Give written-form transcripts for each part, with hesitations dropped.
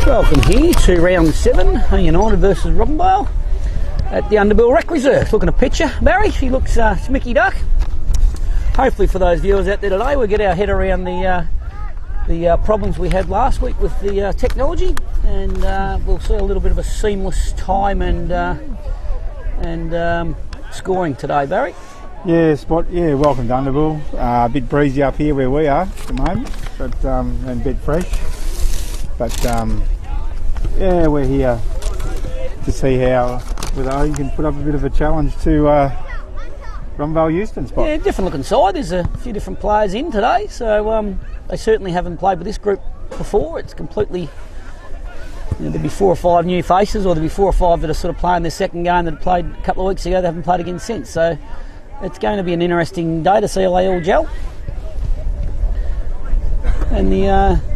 Welcome here to round 7, United versus Robinvale at the Underbill Rec Reserve. Looking at a picture, Barry, she looks smicky duck. Hopefully for those viewers out there today, we'll get our head around the problems we had last week with the technology, and we'll see a little bit of a seamless time and scoring today, Barry. Yeah, welcome to Underbill. A bit breezy up here where we are at the moment, but and a bit fresh. But yeah, we're here to see how you can put up a bit of a challenge to Robinvale Euston spot. Yeah, different looking side. There's a few different players in today, so they certainly haven't played with this group before. It's completely, there'll be 4 or 5 new faces, or there'll be 4 or 5 that are sort of playing their second game that played a couple of weeks ago. They haven't played again since, so it's going to be an interesting day to see how they all gel. And the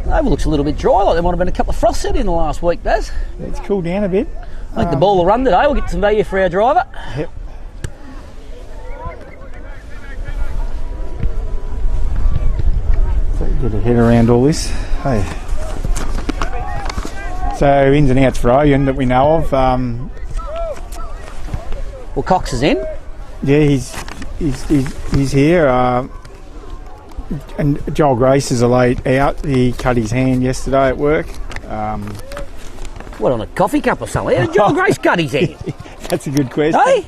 oval looks a little bit dry, like there might have been a couple of frosts out in the last week, Baz. It's cooled down a bit. I think the ball will run today. We'll get some value for our driver. Yep. So get a head around all this. Hey. So ins and outs for Ouyen that we know of. Well, Cox is in. Yeah, he's here. And Joel Grace is a late out. He cut his hand yesterday at work. What, on a coffee cup or something? How did Joel Grace cut his hand? That's a good question. Hey?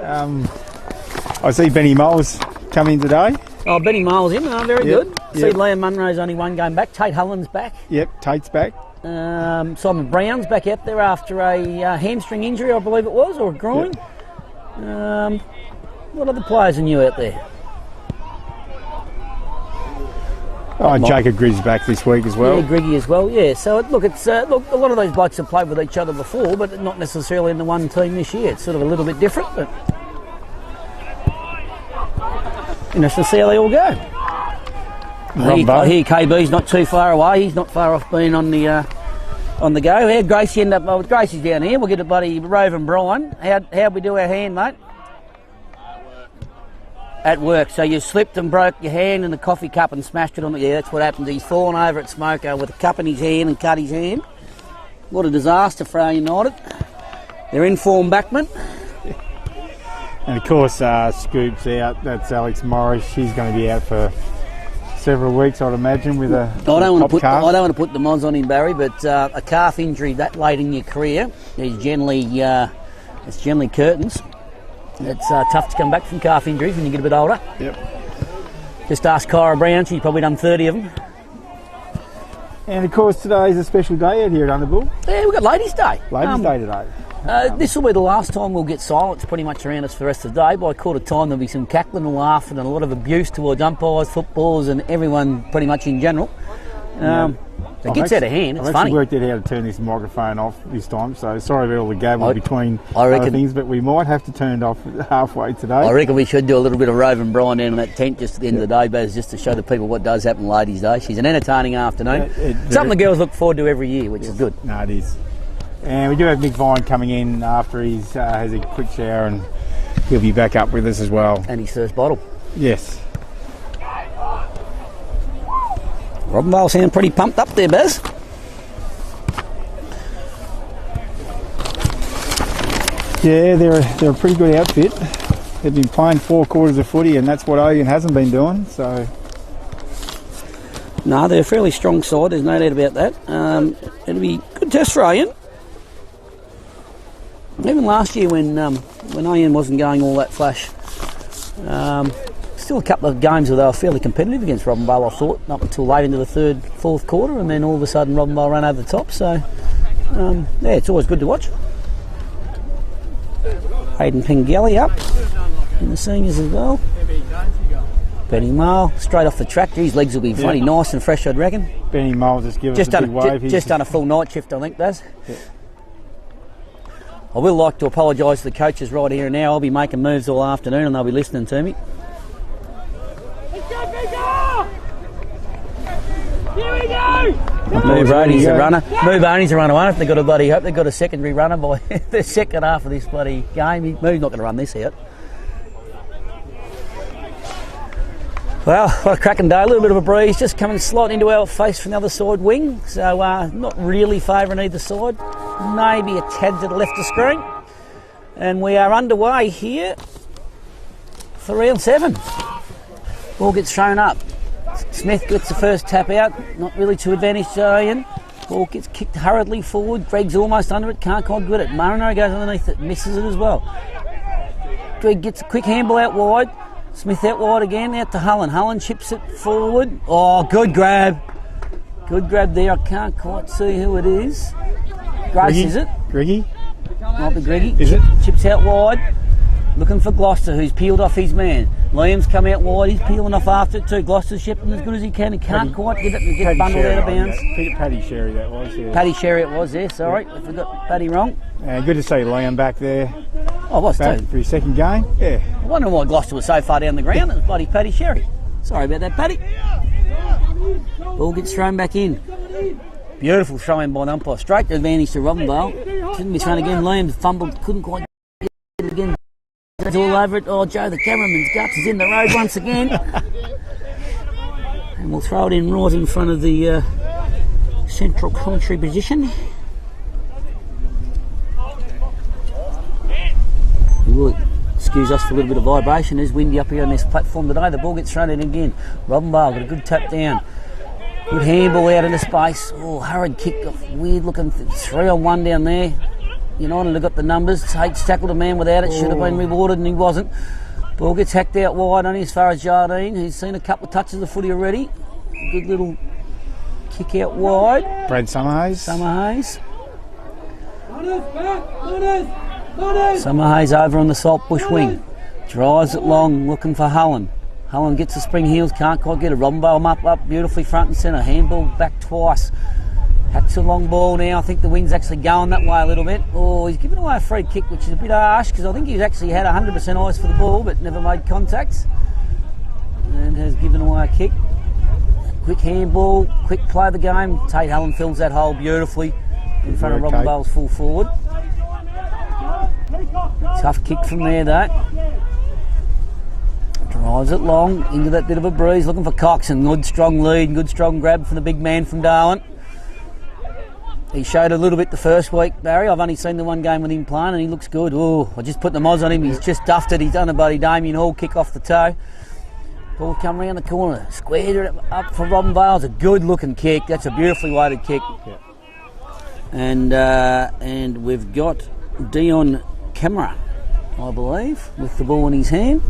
I see Benny Moles come in today. Oh, Benny Miles in. Oh, very good. See, Yep. Liam Munro's only one game back. Tate Hullen's back. Yep, Tate's back. Simon Brown's back out there after a hamstring injury, I believe it was, or a groin. Yep. What other players are new out there? Oh, and Jacob Grigg's back this week as well. Yeah, Griggy as well. Yeah. So it's a lot of those blokes have played with each other before, but not necessarily in the one team this year. It's sort of a little bit different, but interesting to see how they all go. I hear KB's not too far away. He's not far off being on the go. How'd Gracie end up? Well, Gracie's down here. We'll get a buddy Rove and Brian. How'd we do our hand, mate? At work. So you slipped and broke your hand in the coffee cup and smashed it on the... Yeah, that's what happened. He's fallen over at Smoker with a cup in his hand and cut his hand. What a disaster for our United. Their in-form backman. And of course, Scoop's out. That's Alex Morris. She's going to be out for several weeks, I'd imagine, with a I don't want calf. to put the mods on him, Barry, but a calf injury that late in your career is generally curtains. It's tough to come back from calf injuries when you get a bit older. Yep. Just ask Kyra Brown, she's probably done 30 of them. And of course, today is a special day out here at Underbill. Yeah, we've got Ladies' Day. Ladies' Day today. This will be the last time we'll get silence pretty much around us for the rest of the day. By quarter time, there'll be some cackling and laughing and a lot of abuse towards umpires, footballers, and everyone pretty much in general. It gets out of hand. It's I've funny. actually worked out how to turn this microphone off this time, so sorry about all the gabble between other things, but we might have to turn it off halfway today. I reckon we should do a little bit of Rove and Brian down in that tent just at the end of the day, Baz, just to show the people what does happen Ladies' Day. She's an entertaining afternoon. Something the girls look forward to every year, which is good. No, it is. And we do have Nick Vine coming in after he has a quick shower, and he'll be back up with us as well. And his first bottle. Yes. Robinvale sound pretty pumped up there, Baz. Yeah, they're a pretty good outfit. They've been playing 4 quarters of footy, and that's what Ouyen hasn't been doing. So, no, they're a fairly strong side. There's no doubt about that. It'll be a good test for Ouyen. Even last year when Ouyen wasn't going all that flash, still a couple of games where they were fairly competitive against Robinvale, I thought, up until late into the 3rd, 4th quarter, and then all of a sudden Robinvale ran over the top. So, yeah, it's always good to watch. Hayden Pengelly up in the seniors as well. Benny Mole straight off the track. His legs will be funny, nice and fresh, I'd reckon. Benny Mole just give us a big wave. Just done a full night shift, I think, Baz. Yeah. I will like to apologise to the coaches right here and now. I'll be making moves all afternoon and they'll be listening to me. Here we go! Move Only's a runner. Move Only's a runner. I hope they've got a secondary runner by the second half of this bloody game. Move's not going to run this out. Well, what a cracking day, a little bit of a breeze just coming slightly into our face from the other side wing, so not really favouring either side, maybe a tad to the left of screen. And we are underway here for round 7. Ball gets thrown up. Smith gets the first tap out, not really to advantage to Ouyen. Ball gets kicked hurriedly forward, Greg's almost under it, can't quite get it. Marino goes underneath it, misses it as well. Greg gets a quick handball out wide. Smith out wide again, out to Hullen. Hullen chips it forward. Oh, good grab. Good grab there. I can't quite see who it is. Grace, Greggy? is it? Greggy? Might be Greggy. Is it? Chips out wide. Looking for Gloucester, who's peeled off his man. Liam's come out wide. He's peeling off after it too. Gloucester's shipping as good as he can. He can't quite get it and get bundled out of bounds. Paddy Sherry that was, yeah. Paddy Sherry it was there, sorry. I forgot Paddy wrong. Good to see Liam back there. Oh, it was Back too. for his second game. Yeah. I wonder why Gloucester was so far down the ground. It was bloody Paddy Sherry. Sorry about that, Paddy. Ball gets thrown back in. Beautiful throw in by the umpire. Straight to advantage to Robinvale. Didn't be thrown again. Liam fumbled, couldn't quite get it again. It's all over it. Oh, Joe, the cameraman's guts is in the road once again. And we'll throw it in right in front of the central commentary position. You will excuse us for a little bit of vibration. It's windy up here on this platform today. The ball gets thrown in again. Robinvale got a good tap down. Good handball out into space. Oh, hurried kick off. Weird looking 3-on-1 down there. United have got the numbers. Tate's tackled a man without it. Should have been rewarded and he wasn't. Ball gets hacked out wide only as far as Jardine. He's seen a couple of touches of footy already. Good little kick out wide. Brad Summerhays. Summerhays over on the Saltbush wing. Drives it long, looking for Hullen. Hullen gets the spring heels, can't quite get it. Robinvale up beautifully front and centre. Handball back twice. Hacks a long ball now. I think the wind's actually going that way a little bit. Oh, he's given away a free kick, which is a bit harsh because I think he's actually had 100% eyes for the ball but never made contact. And has given away a kick. Quick handball, quick play of the game. Tate Hullen fills that hole beautifully in front of Robinvale's full forward. Tough kick from there though. Drives it long into that bit of a breeze, looking for Coxon. Good strong lead, good strong grab from the big man from Darwin. He showed a little bit the first week, Barry. I've only seen the one game with him playing and he looks good. Oh, I just put the moz on him. He's just duffed it. He's done a bloody Damien Hall kick off the toe. Ball come round the corner. Squared it up for Robinvale. It's a good looking kick. That's a beautifully weighted kick. Yeah. And we've got Dion Camera, I believe, with the ball in his hand.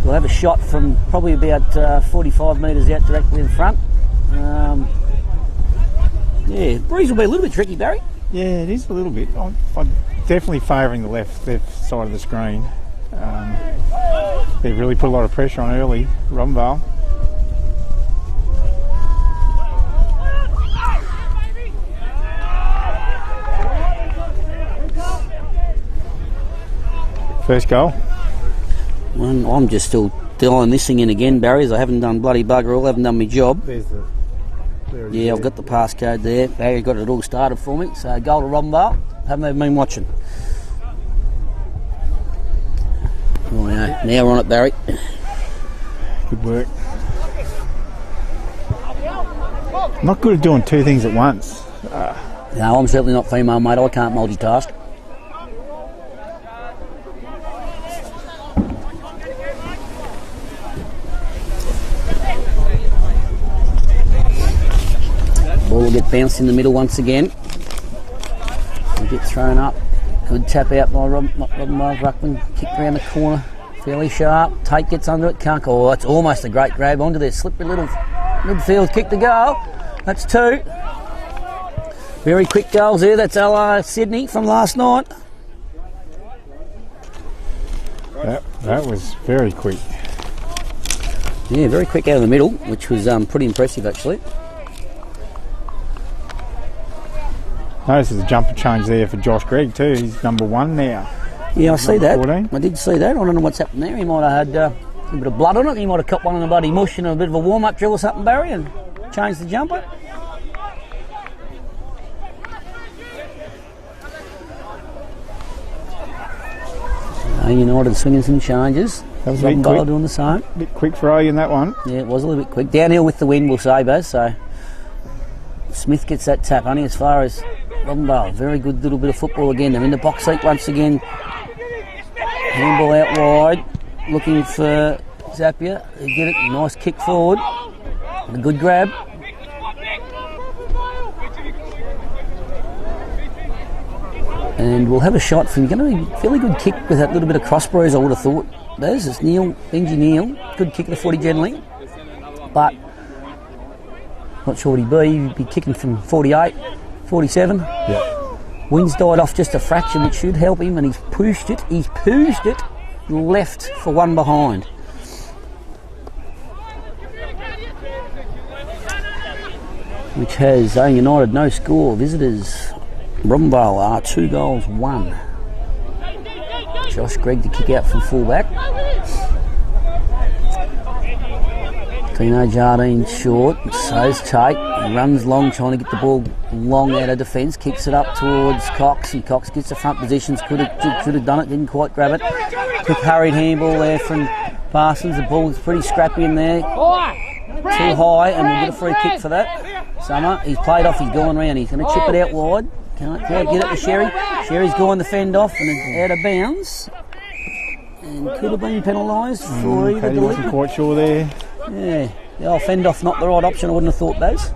We'll have a shot from probably about 45 metres out directly in front. Yeah, the breeze will be a little bit tricky, Barry. Yeah, it is a little bit. I'm definitely favouring the left side of the screen. They've really put a lot of pressure on early, Robinvale. First goal. Well, I'm just still dialing this thing in again, Barry, as I haven't done bloody bugger all, haven't done my job. Yeah, I've got the passcode there. Barry got it all started for me. So goal to Robinvale. Haven't even been watching. Oh, no. Now we're on it, Barry. Good work. Not good at doing two things at once. No, I'm certainly not female, mate. I can't multitask. Ball will get bounced in the middle once again. Will get thrown up. Good tap out by Robinvale Ruckman. Kicked around the corner. Fairly sharp. Tate gets under it. Can't go. Oh, it's almost a great grab onto their slippery little midfield kick to goal. That's 2. Very quick goals there. That's LR Sydney from last night. That was very quick. Yeah, very quick out of the middle, which was pretty impressive actually. Notice there's a jumper change there for Josh Gregg too. He's number 1 now. Yeah, I see that. 14. I did see that. I don't know what's happened there. He might have had a bit of blood on it. He might have caught one in the bloody mush and a bit of a warm-up drill or something, Barry, and changed the jumper. United swinging some changes. That was a bit Robinvale quick. doing the same. Bit quick for Ouyen, that one. Yeah, it was a little bit quick. Downhill with the wind, we'll say, Baz. So Smith gets that tap, only as far as Robinvale. Very good little bit of football again. They're in the box seat once again. Handball out wide, looking for Zappia. They get it, nice kick forward. And a good grab. And we'll have a shot from going to be a fairly good kick with that little bit of cross bruise, I would have thought. There's this Benji Neal. Good kick of the footy generally. But not sure what he'd be. He'd be kicking from 48, 47. Yeah. Wind's died off just a fraction, which should help him, and he's pushed it left for one behind. Which has Ouyen United no score. Visitors Robinvale are 2 goals, 1. Josh Gregg to kick out from fullback. Tino Jardine short, so's Tate. He runs long, trying to get the ball long out of defence. Kicks it up towards Cox, and Cox gets the front positions. Could have done it, didn't quite grab it. Quick hurried handball there from Parsons. The ball's pretty scrappy in there. Too high, and we'll get a free kick for that. Summer, he's played off, he's going round. He's going to chip it out wide. Can't quite get it to Sherry. Sherry's going the fend off and it's out of bounds. And could have been penalised for either Paddy delivery. wasn't quite sure there. Yeah, the old fend off, not the right option, I wouldn't have thought, Baz.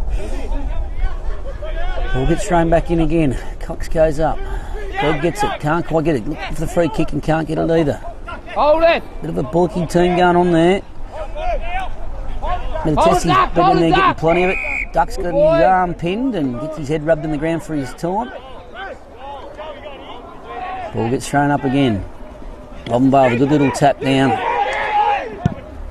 We'll get thrown back in again. Cox goes up. Greg gets it, can't quite get it. Looking for the free kick and can't get it either. Hold it. Bit of a bulky team going on there. Metatessi's been in there getting plenty of it. Duck's got his arm pinned and gets his head rubbed in the ground for his time. Ball gets thrown up again. Robinvale, a good little tap down.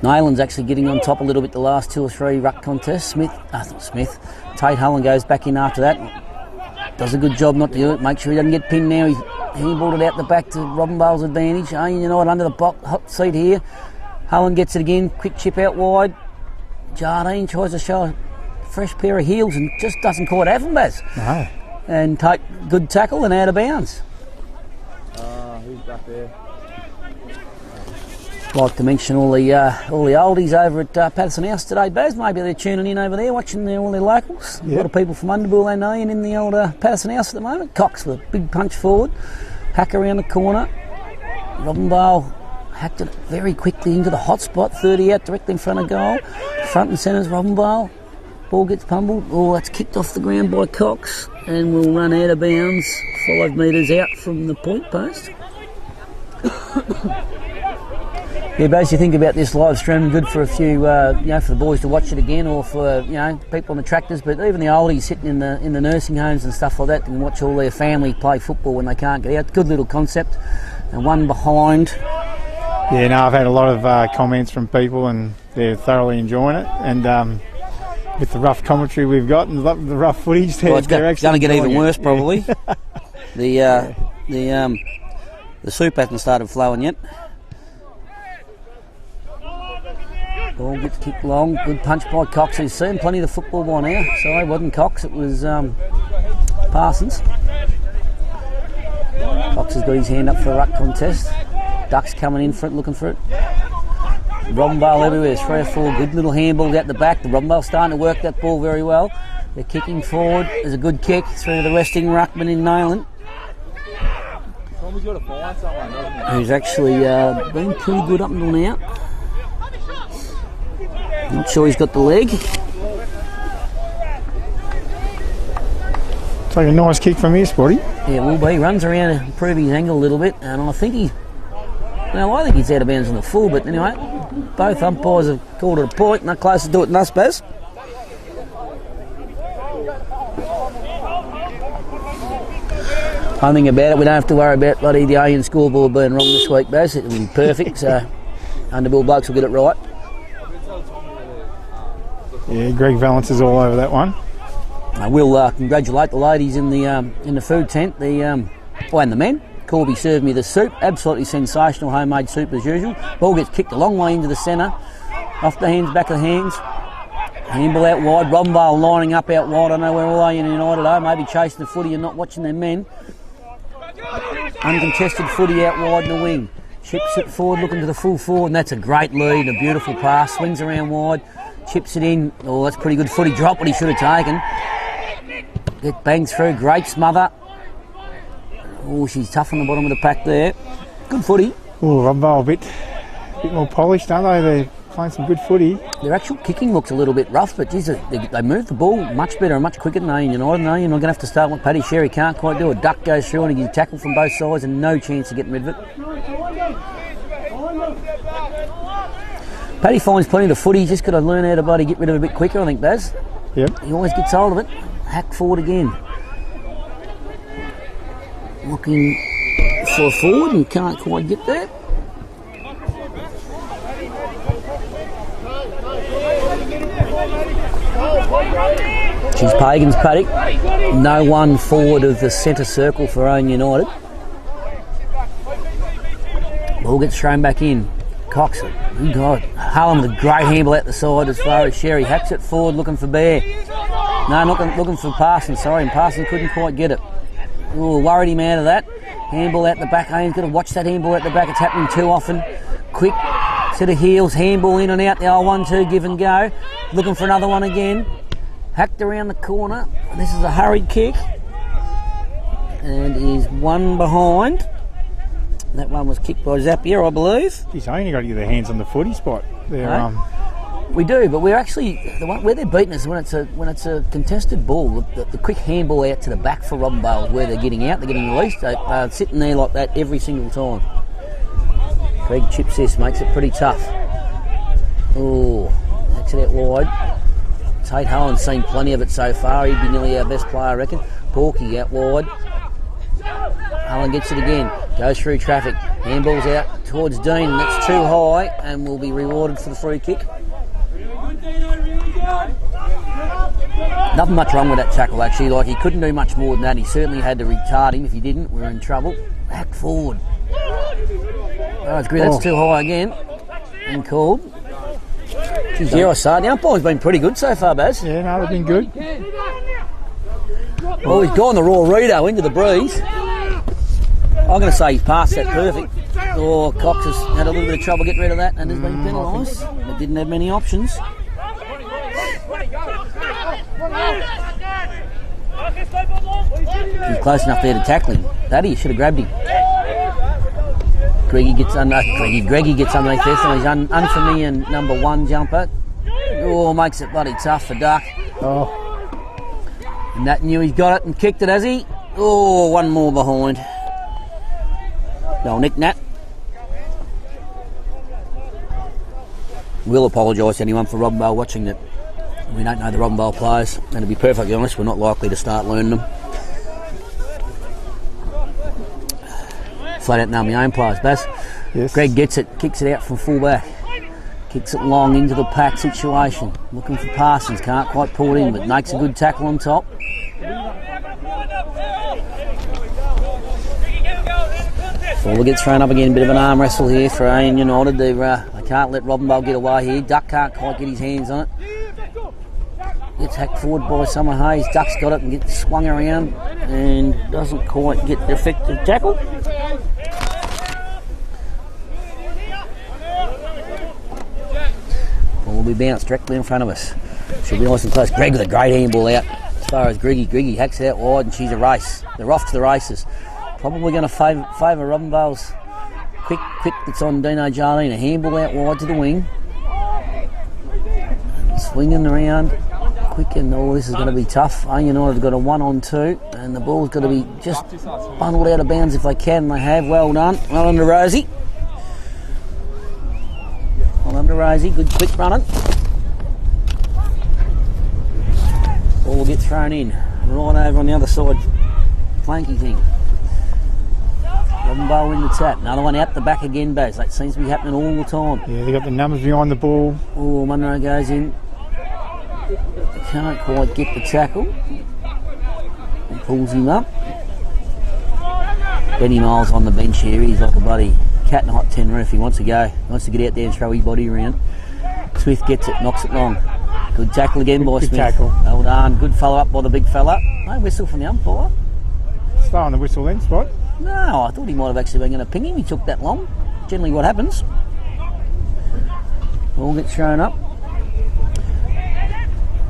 Nayland's actually getting on top a little bit the last 2 or 3 ruck contests. Tate Hullen goes back in after that. Does a good job not to do it. Make sure he doesn't get pinned now. He's handballed it out the back to Robinvale's advantage. Ouyen United under the hot seat here. Hullen gets it again. Quick chip out wide. Jardine tries to show a fresh pair of heels and just doesn't quite have them, Baz. No. And take good tackle and out of bounds. Who's back there? Like to mention all the oldies over at Patterson House today, Baz. Maybe they're tuning in over there, watching all their locals. Yep. A lot of people from Underbull they know, and in the old Patterson House at the moment. Cox with a big punch forward, hack around the corner. Robinvale hacked it very quickly into the hot spot, 30 out directly in front of goal. Front and centre's Robinvale. Ball gets pummeled. Oh, that's kicked off the ground by Cox and will run out of bounds 5 metres out from the point post. Yeah, basically think about this live stream, good for a few, for the boys to watch it again, or for people on the tractors. But even the oldies sitting in the nursing homes and stuff like that, and watch all their family play football when they can't get out. Good little concept, and one behind. Yeah, no, I've had a lot of comments from people, and they're thoroughly enjoying it. And with the rough commentary we've got and the rough footage, Well, it's going to get even worse, probably. Yeah. The soup hasn't started flowing yet. Ball gets kicked long. Good punch by Cox. He's seen plenty of the football by now. Sorry, it wasn't Cox. It was Parsons. Cox has got his hand up for a ruck contest. Duck's coming in for it, looking for it. Robinvale everywhere. 3 or 4 good little handballs out the back. The Robinvale starting to work that ball very well. They're kicking forward. There's a good kick through the resting ruckman in Nayland, who's actually been pretty good up until now. Not sure he's got the leg. Take a nice kick from here, Spotty. Yeah, it will be. He runs around to improve his angle a little bit, and I think he's out of bounds on the full, but anyway, both umpires have called it a point, and they're closer to it than us, Baz. One thing about it, we don't have to worry about the Ouyen scoreboard being wrong this week, Baz. It'll be perfect, so Underbull blokes will get it right. Yeah, Greg Valance is all over that one. I will congratulate the ladies in the food tent, and the men. Corby served me the soup, absolutely sensational homemade soup as usual. Ball gets kicked a long way into the centre, off the hands, back of the hands. Handball out wide, Robinvale lining up out wide. I know where all Ouyen United are, maybe chasing the footy and not watching their men. Uncontested footy out wide in the wing. Chips it forward, looking to the full forward, and that's a great lead, a beautiful pass. Swings around wide, chips it in. Oh, that's pretty good footy. Drop what he should have taken. It bangs through, great smother. Oh, she's tough on the bottom of the pack there. Good footy. Oh, Robinvale a bit more polished, aren't they? They're playing some good footy. Their actual kicking looks a little bit rough, but geez, they move the ball much better and much quicker than Ouyen United. And Ouyen are going to have to start with Paddy Sherry. Can't quite do it. Duck goes through and he gets tackled from both sides and no chance of getting rid of it. Paddy finds plenty of footy. He's just got to learn how to bloody get rid of it a bit quicker, I think, Baz. Yep. He always gets hold of it. Hack forward again. Looking for a forward and can't quite get there. She's Pagan's paddock. No one forward of the centre circle for Ouyen United. Ball gets thrown back in. Cox it. Good God. Harlem with a great handle out the side as far as Sherry. Hacks it forward looking for Bear. No, looking for Parsons, sorry, and Parsons couldn't quite get it. Oh, worried him out of that. Handball out the back. Ouyen's got to watch that handball out the back. It's happening too often. Quick set of heels. Handball in and out. The old 1-2 give and go. Looking for another one again. Hacked around the corner. This is a hurried kick. And is one behind. That one was kicked by Zapier, I believe. He's only got to get their hands on the footy spot. They're, We do, but we're actually where they're beating us when it's a contested ball. The quick handball out to the back for Robinvale is where they're getting out. They're getting released. They're sitting there like that every single time. Greg chips this, makes it pretty tough. Oh, takes it out wide. Tate Hohen's seen plenty of it so far. He'd be nearly our best player, I reckon. Porky out wide. Hohen gets it again. Goes through traffic. Handball's out towards Dean. That's too high and will be rewarded for the free kick. Nothing much wrong with that tackle, actually. Like, he couldn't do much more than that. He certainly had to retard him. If he didn't, we're in trouble. Back forward. Oh, it's good. That's too high again. And called. Geez, I say, the umpire's been pretty good so far, Baz. Yeah, no, they've been good. Oh, he's gone the raw Rito into the breeze. I'm going to say he's passed that perfect. Oh, Cox has had a little bit of trouble getting rid of that and has been penalised. But didn't have many options. He's close enough there to tackle him. Paddy should have grabbed him. Greggy gets underneath this, and he's unfamiliar number one jumper. Oh, makes it bloody tough for Duck. Oh. And that knew he's got it and kicked it, has he? Oh, one more behind. No, Nick Nat. We'll apologise to anyone for Robinvale watching that. We don't know the Robinvale players, and to be perfectly honest, we're not likely to start learning them. Flat out know my own players, Baz. Yes. Greg gets it, kicks it out from full back. Kicks it long into the pack situation. Looking for Parsons, can't quite pull it in, but makes a good tackle on top. Ball gets thrown up again, bit of an arm wrestle here for Ouyen United. They can't let Robinvale get away here. Duck can't quite get his hands on it. Gets hacked forward by Summer Hayes. Duck's got it and gets swung around and doesn't quite get the effective tackle. Ball will be bounced directly in front of us. Should be nice and close. Greg with a great handball out. As far as Greggy hacks it out wide and she's a race. They're off to the races. Probably going to favour Robinvale's quick that's on Dino Jarlene. A handball out wide to the wing. Swinging around. Quick and this is going to be tough. Ouyen United have got a 1-on-2 and the ball's got to be just bundled out of bounds if they can. They have. Well done. Well done to Rosie. Well done to Rosie. Good quick running. Ball will get thrown in. Right over on the other side. Flanky thing. Robinvale in the tap. Another one out the back again, Baz. That seems to be happening all the time. Yeah, they got the numbers behind the ball. Oh, Munro goes in. Can't quite get the tackle. And pulls him up. Benny Miles on the bench here. He's like a bloody cat in a hot tin roof. He wants to go. He wants to get out there and throw his body around. Smith gets it, knocks it long. Good tackle again by Good Smith. tackle. Well done. Good follow up by the big fella. No whistle from the umpire. Slow on the whistle then, Spot. No, I thought he might have actually been going to ping him. He took that long. generally what happens. Ball gets thrown up.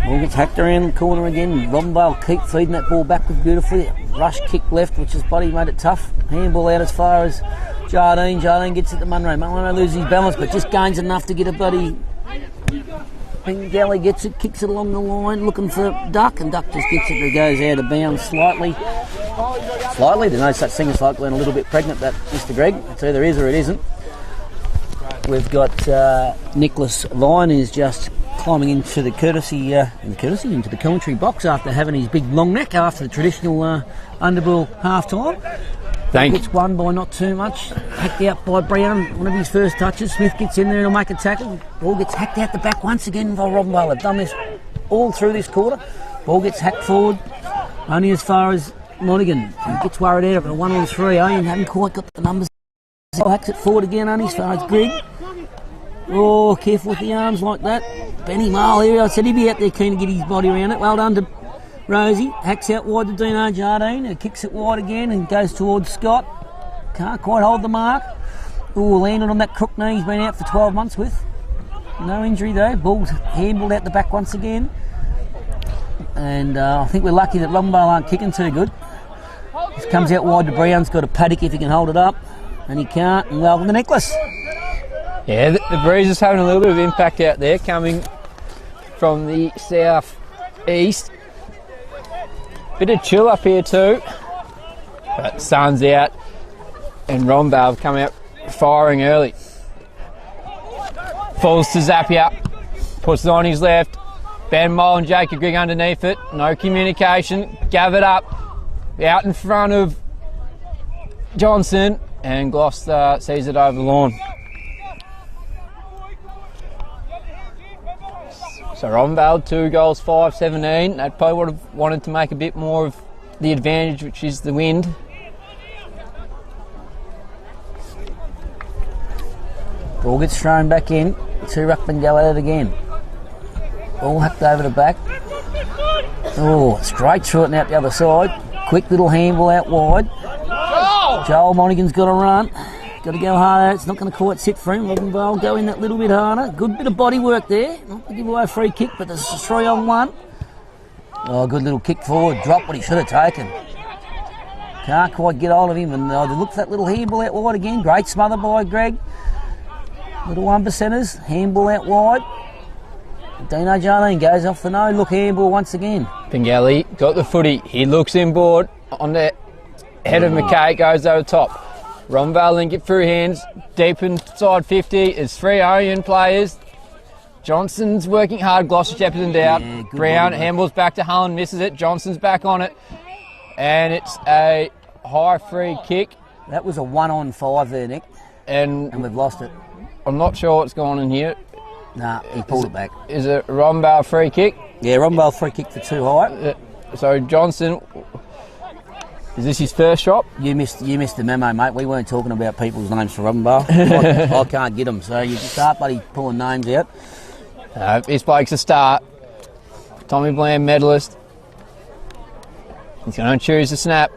Ball gets hacked around the corner again. Robinvale keep feeding that ball backwards beautifully. Rush kick left, which has bloody made it tough. Handball out as far as Jardine. Jardine gets it to Munro. Munro loses his balance, but just gains enough to get a bloody... Galley gets it, kicks it along the line, looking for Duck, and Duck just gets it. It goes out of bounds slightly. There's no such thing as like going a little bit pregnant, that Mr. Greg. It's either is or it isn't. We've got Nicholas Vine is just climbing into the into the commentary box after having his big long neck after the traditional underball half time. Gets won by not too much. Hacked out by Brown, one of his first touches. Smith gets in there and he'll make a tackle. Ball gets hacked out the back once again by Robinvale. They've done this all through this quarter. Ball gets hacked forward, only as far as Monaghan. He gets worried out of it. A 1-on-3. Ouyen haven't quite got the numbers. Hacks it forward again, only as far as Greg. Oh, careful with the arms like that. Benny Marl here. I said he'd be out there keen to get his body around it. Well done to Rosie. Hacks out wide to Dino Jardine. Who kicks it wide again and goes towards Scott. Can't quite hold the mark. Oh, landed on that crook knee he's been out for 12 months with. No injury though. Ball's handballed out the back once again. And I think we're lucky that Robinvale aren't kicking too good. This comes out wide to Brown's got a paddock if he can hold it up. And he can't. And welcome to Nicholas. Yeah, the breeze is having a little bit of impact out there, coming from the south east. Bit of chill up here too, but sun's out and Robinvale have come out firing early. Falls to Zappia, puts it on his left. Ben Mole and Jacob Grigg underneath it. No communication. Gathered up, out in front of Johnson, and Gloucester sees it over the lawn. So Robinvale 2 goals, 5-17. They probably would have wanted to make a bit more of the advantage, which is the wind. Ball gets thrown back in. 2 ruckmen go at it again. Ball hacked over the back. Oh, straight through it and out the other side. Quick little handball out wide. Joel Monaghan's got to run. Got to go harder. It's not going to quite sit for him. Robinvale go in that little bit harder. Good bit of body work there. Not to give away a free kick, but there's a 3-on-1. Oh, good little kick forward. Drop what he should have taken. Can't quite get hold of him. And look for that little handball out wide again. Great smother by Greg. Little 1%ers. Handball out wide. Dino Jardine goes off the no. Look, handball once again. Pengelly got the footy. He looks inboard on the head of McKay. Goes over top. Robinvale then get through hands, deep inside 50. It's 3 Ouyen players. Johnson's working hard. Gloucester Shepperton's out. Brown handballs back to Hullen, misses it. Johnson's back on it, and it's a high free kick. That was a 1-on-5 there, Nick, and we've lost it. I'm not sure what's going on here. Nah, he pulled it back. Is it Robinvale free kick? Yeah, Robinvale free kick for 2 high. So Johnson. Is this his first shot? You missed the memo, mate. We weren't talking about people's names for Robinvale. I can't get them, so you just start buddy pulling names out. This bloke's a start. Tommy Bland medalist. He's going to choose the snap.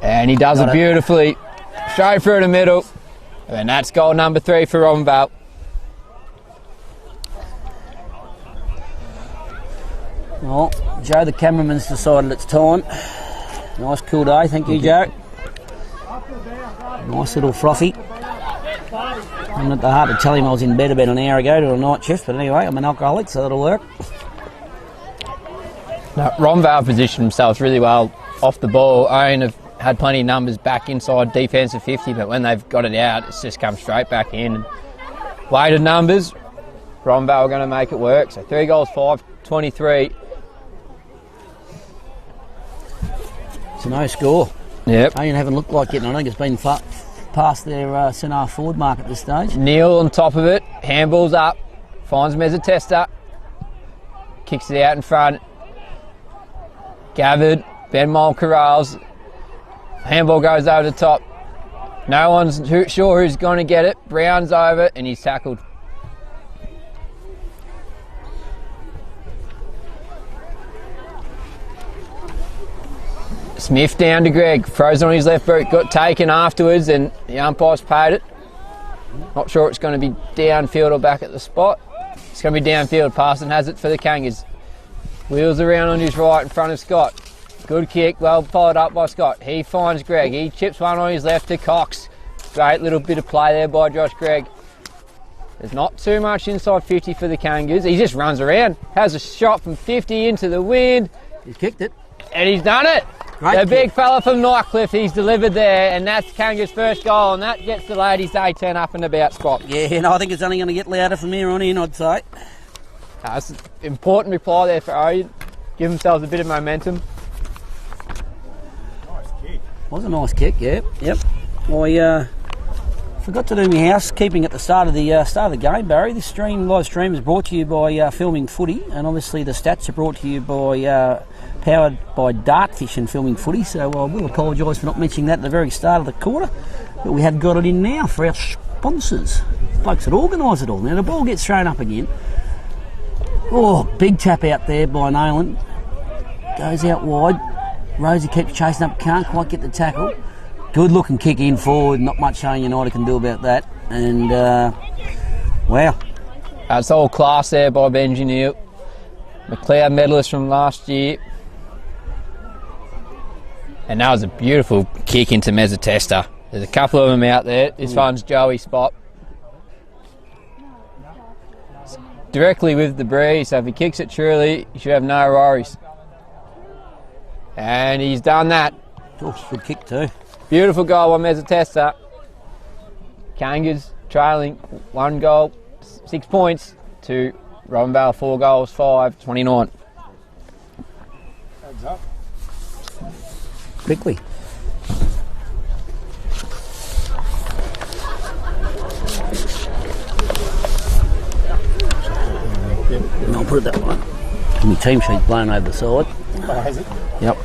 And he does it beautifully. Straight through the middle. And that's goal number 3 for Robinvale. Well, Joe, the cameraman's decided it's time. Nice cool day, thank you, Joe. Nice little frothy. I'm at the heart to tell him I was in bed about an hour ago to a night shift, but anyway, I'm an alcoholic, so that'll work. Now, Robinvale positioned themselves really well off the ball. Ouyen have had plenty of numbers back inside defensive 50, but when they've got it out, it's just come straight back in. Weighted numbers, Robinvale are going to make it work. So 3 goals, 5-23. It's a no score. Yep. Ouyen haven't looked like getting on. I think it's been past their centre forward mark at this stage. Neil on top of it, handballs up, finds him as a tester, kicks it out in front. Gathered, Ben Mole corrals, handball goes over the top. No one's sure who's going to get it. Brown's over and he's tackled. Smith down to Greg, throws on his left boot, got taken afterwards, and the umpire's paid it. Not sure it's going to be downfield or back at the spot. It's going to be downfield. Parson has it for the Kangas. Wheels around on his right in front of Scott. Good kick, well followed up by Scott. He finds Greg. He chips one on his left to Cox. Great little bit of play there by Josh Gregg. There's not too much inside 50 for the Kangas. He just runs around, has a shot from 50 into the wind. He's kicked it. And he's done it. Great The kick. big fella from Nightcliff, he's delivered there, and that's Kanga's first goal, and that gets the ladies A10 up and about spot. Yeah, and I think it's only going to get louder from here on in, I'd say. That's an important reply there for Ouyen. Give themselves a bit of momentum. Was a nice kick, yeah. Yep. I forgot to do my housekeeping at the start of the game, Barry. This live stream is brought to you by Filming Footy, and obviously the stats are brought to you by powered by Dartfish and Filming Footy. So I will apologise for not mentioning that at the very start of the quarter, but we have got it in now for our sponsors, folks that organise it all. Now the ball gets thrown up again. Oh, big tap out there by Nayland. Goes out wide. Rosie keeps chasing up, can't quite get the tackle. Good looking kick in forward, not much Ouyen United can do about that. And wow. That's all class there by Benji Neal. McLeod medalist from last year. And that was a beautiful kick into Mezzatesta. There's a couple of them out there. This one's Joey's spot. It's directly with the breeze, so if he kicks it truly, he should have no worries. And he's done that. Oh, good kick too. Beautiful goal by Mezzatesta. Kangas trailing 1 goal, 6 points to Robinvale 4 goals, 5, 29. Heads up. Quickly. And I'll put it that way. My team sheet's blown over the side. Oh, has it? Yep.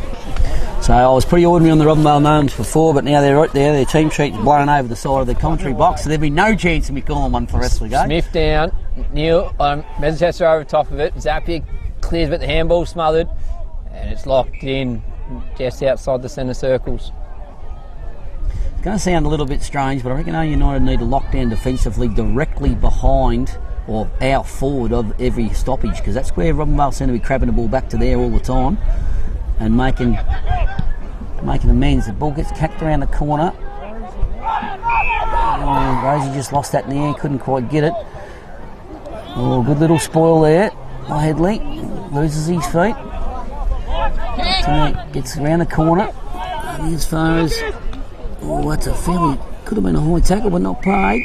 So I was pretty ordinary on the Robinvale names before, but now they're right there. Their team sheet's blown over the side of the commentary box, so there'd be no chance of me calling one for the rest of the game. Smith down, Neil, Mezzatesta over top of it. Zapier clears, but the handball smothered, and it's locked in just outside the centre circles. It's going to sound a little bit strange, but I reckon Ouyen United need to lock down defensively directly behind or out forward of every stoppage, because that's where Robinvale seem to be crabbing the ball back to there all the time and making amends. The ball gets kicked around the corner. Oh, Rosie just lost that in the air, couldn't quite get it. Oh, good little spoil there by Headley. Loses his feet. Gets around the corner. And as far as... Oh, that's a fairly... Could have been a high tackle, but not paid.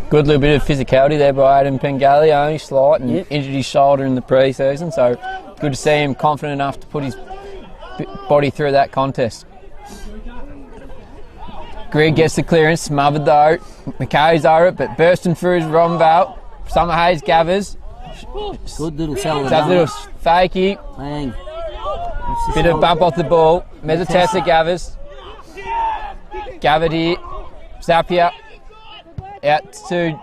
Good little bit of physicality there by Adam Pengali, only slight, and injured his shoulder in the pre-season, so good to see him confident enough to put his body through that contest. Greg gets the clearance, smothered though. McKay's over it, but bursting through his Robinvale. Summer Hayes gathers. Good little salad. Does a little fakey. Bang. Bit of bump off the ball. Mezzatesta gathers. Gathered here. Zapier. Out to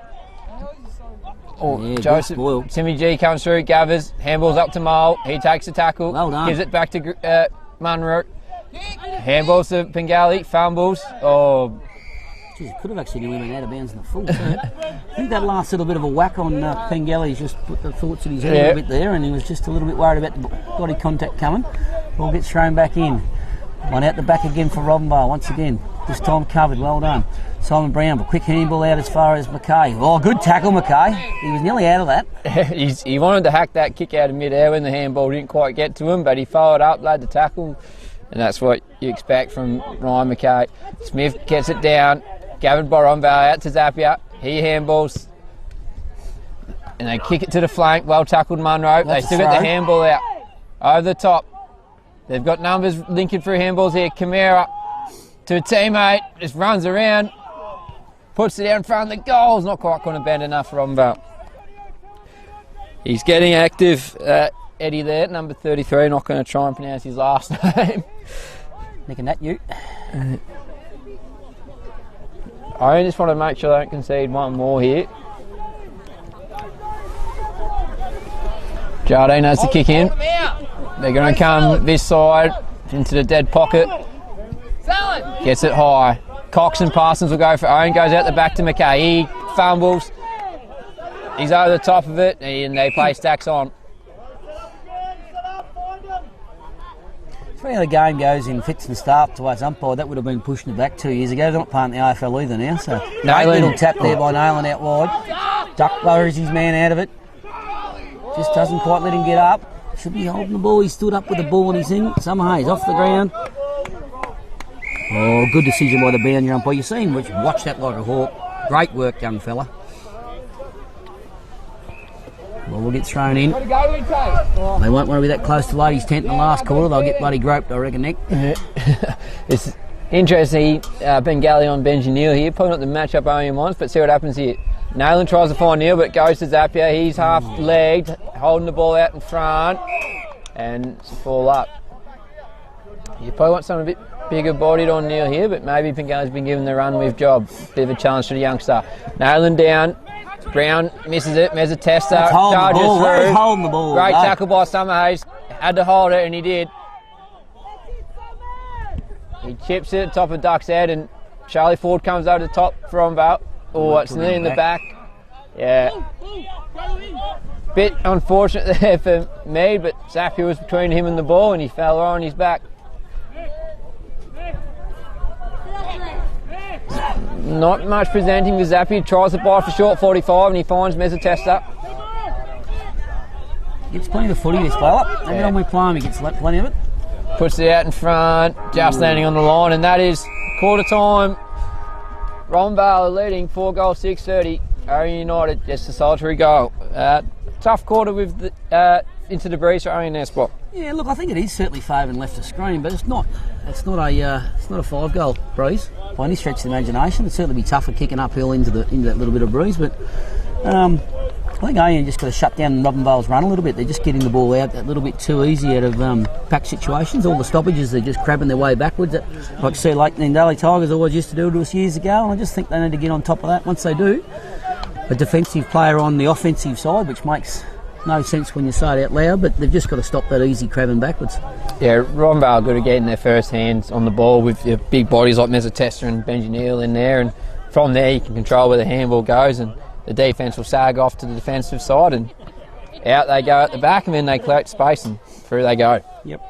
Joseph. Timmy G comes through, gathers, handballs up to Mole. He takes the tackle, well done. Gives it back to Munro. Handballs to Pengali, fumbles. Oh, Geez, could have actually nearly been out of bounds in the full. I think that last little bit of a whack on Pengali's just put the thoughts in his head a little bit there, and he was just a little bit worried about the body contact coming. Ball gets thrown back in. One out the back again for Robinvale once again. This time covered, well done. Simon Brown, but quick handball out as far as McKay. Oh, good tackle, McKay. He was nearly out of that. He wanted to hack that kick out of mid-air when the handball didn't quite get to him, but he followed up, laid the tackle, and that's what you expect from Ryan McKay. Smith gets it down, gathered by Robinvale out to Zapier. He handballs, and they kick it to the flank. Well tackled Munro. They still get the handball out over the top. They've got numbers linking through handballs here. Camara to a teammate, just runs around, puts it out in front of the goal. It's not quite going to bend enough for Robinvale. He's getting active, Eddie there, number 33. Not going to try and pronounce his last name. Nicking that you. I just want to make sure they don't concede one more here. Jardine has to kick in. They're going to come this side into the dead pocket. Gets it high. Cox and Parsons will go for Ouyen. Goes out the back to McKay. He fumbles. He's over the top of it, and they play stacks on. It's funny how the game goes in fits and starts towards umpire. That would have been pushing it back 2 years ago. They're not playing the AFL either now. So great little tap there by Nayland out wide. Duck lowers his man out of it. Just doesn't quite let him get up. Should be holding the ball. He stood up with the ball in his thing. Summer Hayes off the ground. Oh, good decision by the boundary umpire. You see him watch that like a hawk. Great work, young fella. Well, we'll get thrown in. They won't want to be that close to ladies' tent in the last quarter. They'll get bloody groped, I reckon, Nick. It's interesting. Bengali on Benji Neal here, pulling up the matchup Ouyen wants, but see what happens here. Nayland tries to find Neal, but goes to Zapier. He's half-legged, holding the ball out in front, and it's a fall up. You probably want someone a bit bigger bodied on Neal here, but maybe Bengali's been given the run with job. Bit of a challenge to the youngster. Nayland down. Brown misses it. Meza Tester charges through. Holding the ball. Great tackle by Summer Hayes. Had to hold it, and he did. He chips it top of Duck's head, and Charlie Ford comes over the top from Val. Oh, it's nearly in the back. Yeah. Bit unfortunate there for me, but Zappy was between him and the ball, and he fell right on his back. Not much presenting with Zappy. Tries to bite for short 45, and he finds Meza Tester. Gets plenty of footy this blow up. Every time we play him, he gets plenty of it. Puts it out in front, just landing on the line, and that is quarter time. Robinvale leading 4 goals 6-30. Ouyen United just a solitary goal. Tough quarter with the, into the breeze for Ouyen Netball. Yeah, look, I think it is certainly favouring left of screen, but it's not a 5-goal breeze by any stretch of the imagination. It'd certainly be tougher kicking uphill into that little bit of breeze, but I think Ouyen just got to shut down Robinvale's run a little bit. They're just getting the ball out that little bit too easy out of pack situations. All the stoppages, they're just crabbing their way backwards. Like Sea Lake and the Daly Tigers always used to do to us years ago, and I just think they need to get on top of that. Once they do, a defensive player on the offensive side, which makes no sense when you say it out loud, but they've just got to stop that easy crabbing backwards. Yeah, Robinvale good at getting their first hands on the ball with your big bodies like Meza Tester and Benji Neal in there, and from there you can control where the handball goes, and the defence will sag off to the defensive side, and out they go at the back, and then they collect space and through they go. Yep.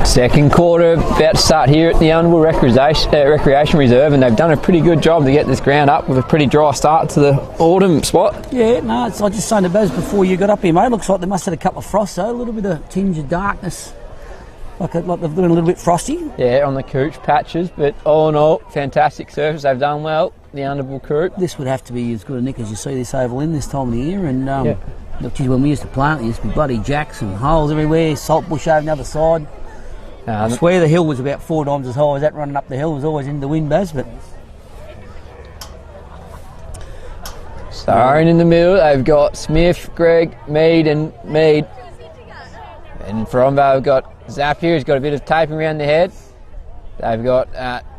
Second quarter about to start here at the Underwood Recreation Reserve, and they've done a pretty good job to get this ground up with a pretty dry start to the autumn spot. Yeah, no, I was just saying to Baz before you got up here, mate, looks like they must have had a couple of frosts, though, a little bit of tinge of darkness, like they've been a little bit frosty. Yeah, on the cooch patches, but all in all, fantastic surface. They've done well, the Underwood Croup. This would have to be as good a nick as you see this oval in this time of the year, and look, geez, when we used to plant, there used to be bloody jacks and holes everywhere, salt bush over the other side. I swear the hill was about 4 times as high as that running up the hill. It was always in the wind, Baz, but... Starring in the middle, they've got Smith, Greg, Mead and Mead. And for Rombo, we've got Zapier, who's got a bit of taping around the head. They've got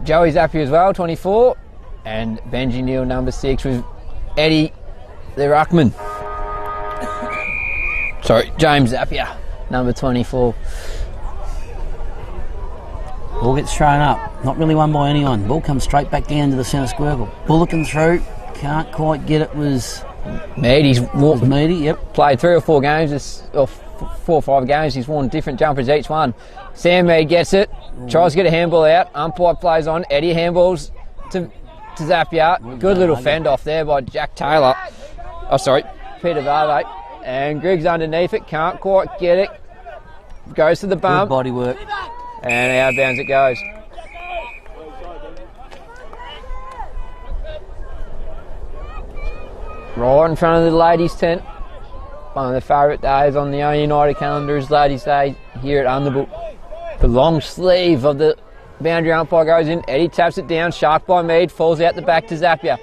Joey Zapier as well, 24. And Benji Neal, number 6, with Eddie, the ruckman. Sorry, James Zapier, number 24. Ball gets thrown up, not really won by anyone. Ball comes straight back down to the centre square. Bullocking through, can't quite get it. Was Mead, Meady, yep. Played 3 or 4 games, or 4 or 5 games. He's worn different jumpers each one. Sam Mead gets it, tries to get a handball out. Umpire plays on. Eddie handballs to Zapier. Good little fend off there by Jack Taylor. Oh, sorry, Peter Varve. And Griggs underneath it, can't quite get it. Goes to the bump. Good body work. And out of bounds it goes. Right in front of the ladies' tent. One of the favourite days on the Ouyen United calendar is Ladies' Day here at Underwood. The long sleeve of the boundary umpire goes in. Eddie taps it down. Shark by Mead. Falls out the back to Zapier.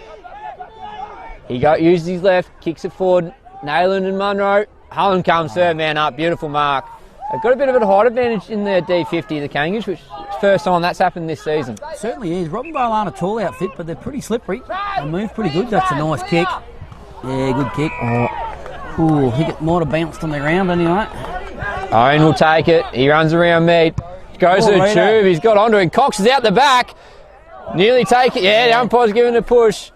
He uses his left. Kicks it forward. Nayland and Munro. Hullen comes third man up. Beautiful mark. They've got a bit of a height advantage in the D50, the Kangaroos, which is the first time that's happened this season. Certainly is. Robinvale aren't a tall outfit, but they're pretty slippery. They move pretty good. That's a nice kick. Yeah, good kick. Ooh, I think it might have bounced on the ground anyway. Ouyen will take it. He runs around Mead. Goes to the tube. He's got onto it. Cox is out the back. Nearly take it. Yeah, the umpire's giving a push.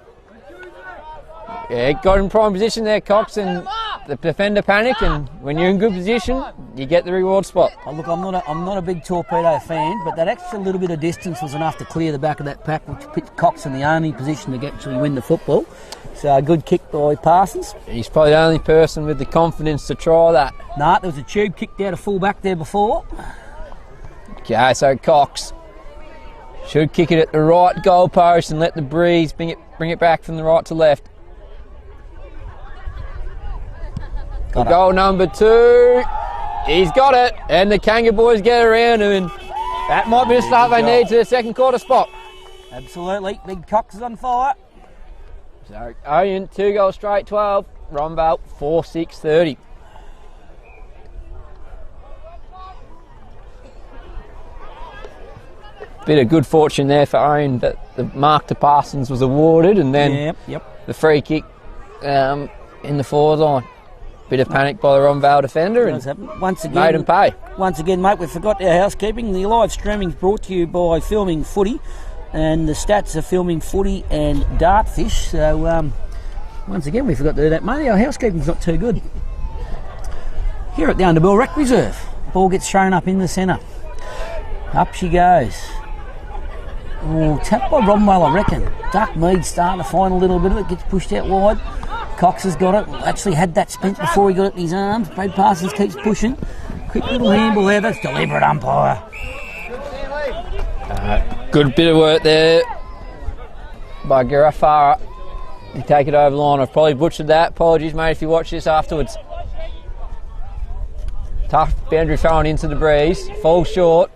Yeah, got in prime position there, Cox, and the defender panicked, and when you're in good position, you get the reward spot. Oh, look, I'm not a big torpedo fan, but that extra little bit of distance was enough to clear the back of that pack, which put Cox in the only position to actually win the football. So a good kick by Parsons. He's probably the only person with the confidence to try that. Nah, there was a tube kicked out of full back there before. Okay, so Cox should kick it at the right goal post and let the breeze bring it back from the right to left. Goal number 2. He's got it, and the Kangaroo boys get around him, and that might be the start they need to the second quarter spot. Absolutely, big Cox is on fire. So Ouyen 2 goals straight, 12. Robinvale 4-6-30. Bit of good fortune there for Ouyen that the mark to Parsons was awarded, and then the free kick in the forward line. Bit of panic by the Robinvale defender and once again, made him pay. Once again, mate, we forgot our housekeeping. The live streaming is brought to you by Filming Footy, and the stats are Filming Footy and Dartfish. So once again, we forgot to do that, mate. Our housekeeping's not too good. Here at the Underbill Rec Reserve, ball gets thrown up in the centre. Up she goes. Oh, tapped by Robinvale, I reckon. Duck Mead starting to find a little bit of it, gets pushed out wide. Cox has got it, actually had that spent before he got it in his arms. Brad Parsons keeps pushing. Quick little handball there, that's deliberate umpire. Good bit of work there by Garafara to take it over the line. I've probably butchered that. Apologies, mate, if you watch this afterwards. Tough boundary throwing into the breeze. Falls short.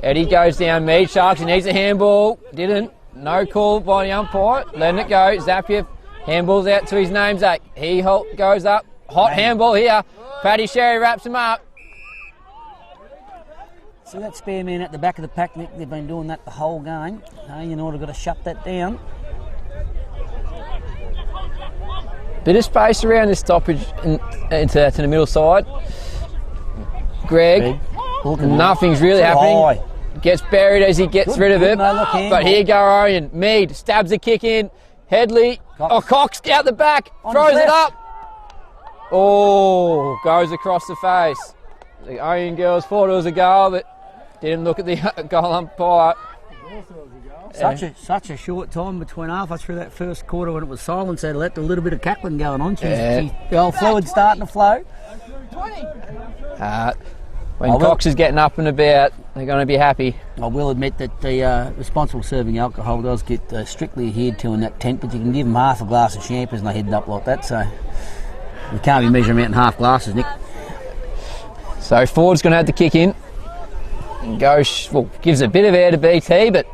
Eddie goes down. Mead Sharks, he needs a handball. Didn't. No call by the umpire. Letting it go. Zapier handballs out to his namesake. He goes up. Hot handball here. Paddy Sherry wraps him up. See that spare man at the back of the pack, Nick? They've been doing that the whole game. You know, they've got to shut that down. Bit of space around this stoppage into the middle side. Greg. Nothing's really happening. High. Gets buried as he gets rid of it. But here go Ouyen. Mead stabs a kick in. Headley. Cox out the back. Throws it up. Oh, goes across the face. The Ouyen girls thought it was a goal, but Didn't look at the goal umpire. Such a short time between halfway through that first quarter when it was silent, so let a little bit of cackling going on. The old fluid starting to flow. When Cox is getting up and about, they're going to be happy. I will admit that the responsible serving alcohol does get strictly adhered to in that tent, but you can give them half a glass of champagne and they head up like that, so we can't be measuring them out in half glasses, Nick. So Ford's going to have to kick in. And gives a bit of air to BT, but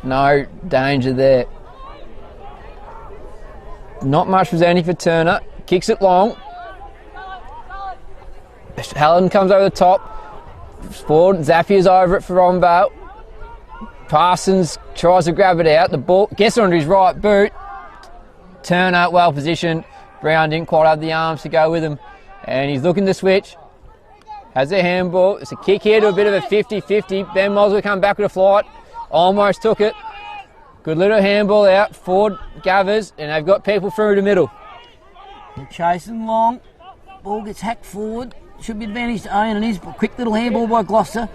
no danger there. Not much presenting for Turner. Kicks it long. Helen comes over the top. Ford, Zappier's over it for Robinvale. Parsons tries to grab it out. The ball gets onto his right boot. Turner well positioned. Brown didn't quite have the arms to go with him. And he's looking to switch. Has a handball. It's a kick here to a bit of a 50-50. Ben Moss will come back with a flight. Almost took it. Good little handball out. Ford gathers, and they've got people through the middle. They're chasing long. Ball gets hacked forward. Should be advantage to Ouyen and his quick little handball by Gloucester.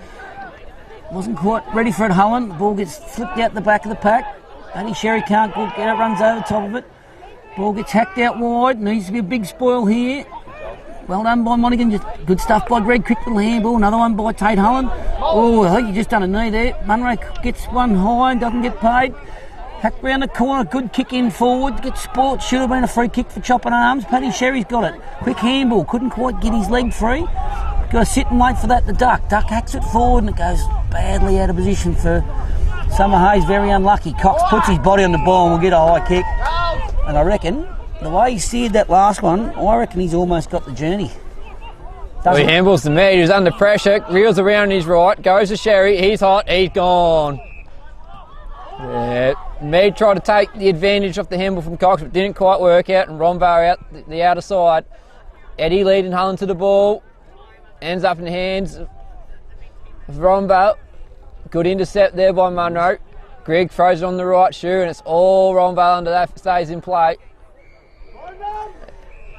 Wasn't quite ready for it, Hullen. The ball gets flipped out the back of the pack. Only Sherry can't get it, runs over the top of it. Ball gets hacked out wide. Needs to be a big spoil here. Well done by Monaghan. Just good stuff by Greg. Quick little handball. Another one by Tate Hullen. Oh, I think you just done a knee there. Munro gets one high and doesn't get paid. Hacked round the corner. Good kick in forward. Gets sport. Should have been a free kick for chopping arms. Paddy Sherry's got it. Quick handball. Couldn't quite get his leg free. Got to sit and wait for that to duck. Duck hacks it forward and it goes badly out of position for Summer Hayes. Very unlucky. Cox puts his body on the ball and will get a high kick. And I reckon the way he steered that last one, I reckon he's almost got the journey. Well, he handballs to Mead, who's under pressure, reels around his right, goes to Sherry, he's hot, he's gone. Yeah, Mead tried to take the advantage off the handball from Cox, but didn't quite work out, and Rombar out the outer side. Eddie leading Hullen to the ball, ends up in the hands of Rombar. Good intercept there by Munro. Greg throws it on the right shoe, and it's all Rombar under that, stays in play.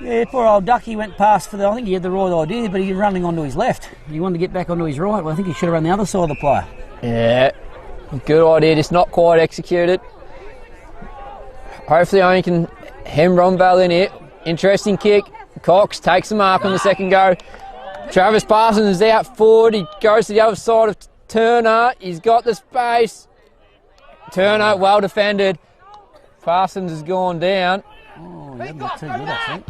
Yeah, poor old Ducky went past I think he had the right idea, but he was running onto his left. He wanted to get back onto his right. Well, I think he should have run the other side of the player. Yeah, good idea, just not quite executed. Hopefully Ouyen can hem Rombar in here. Interesting kick. Cox takes the mark on the second go. Travis Parsons is out forward. He goes to the other side of Turner. He's got the space. Turner, well defended. Parsons has gone down. Oh, he hasn't got too good, I think.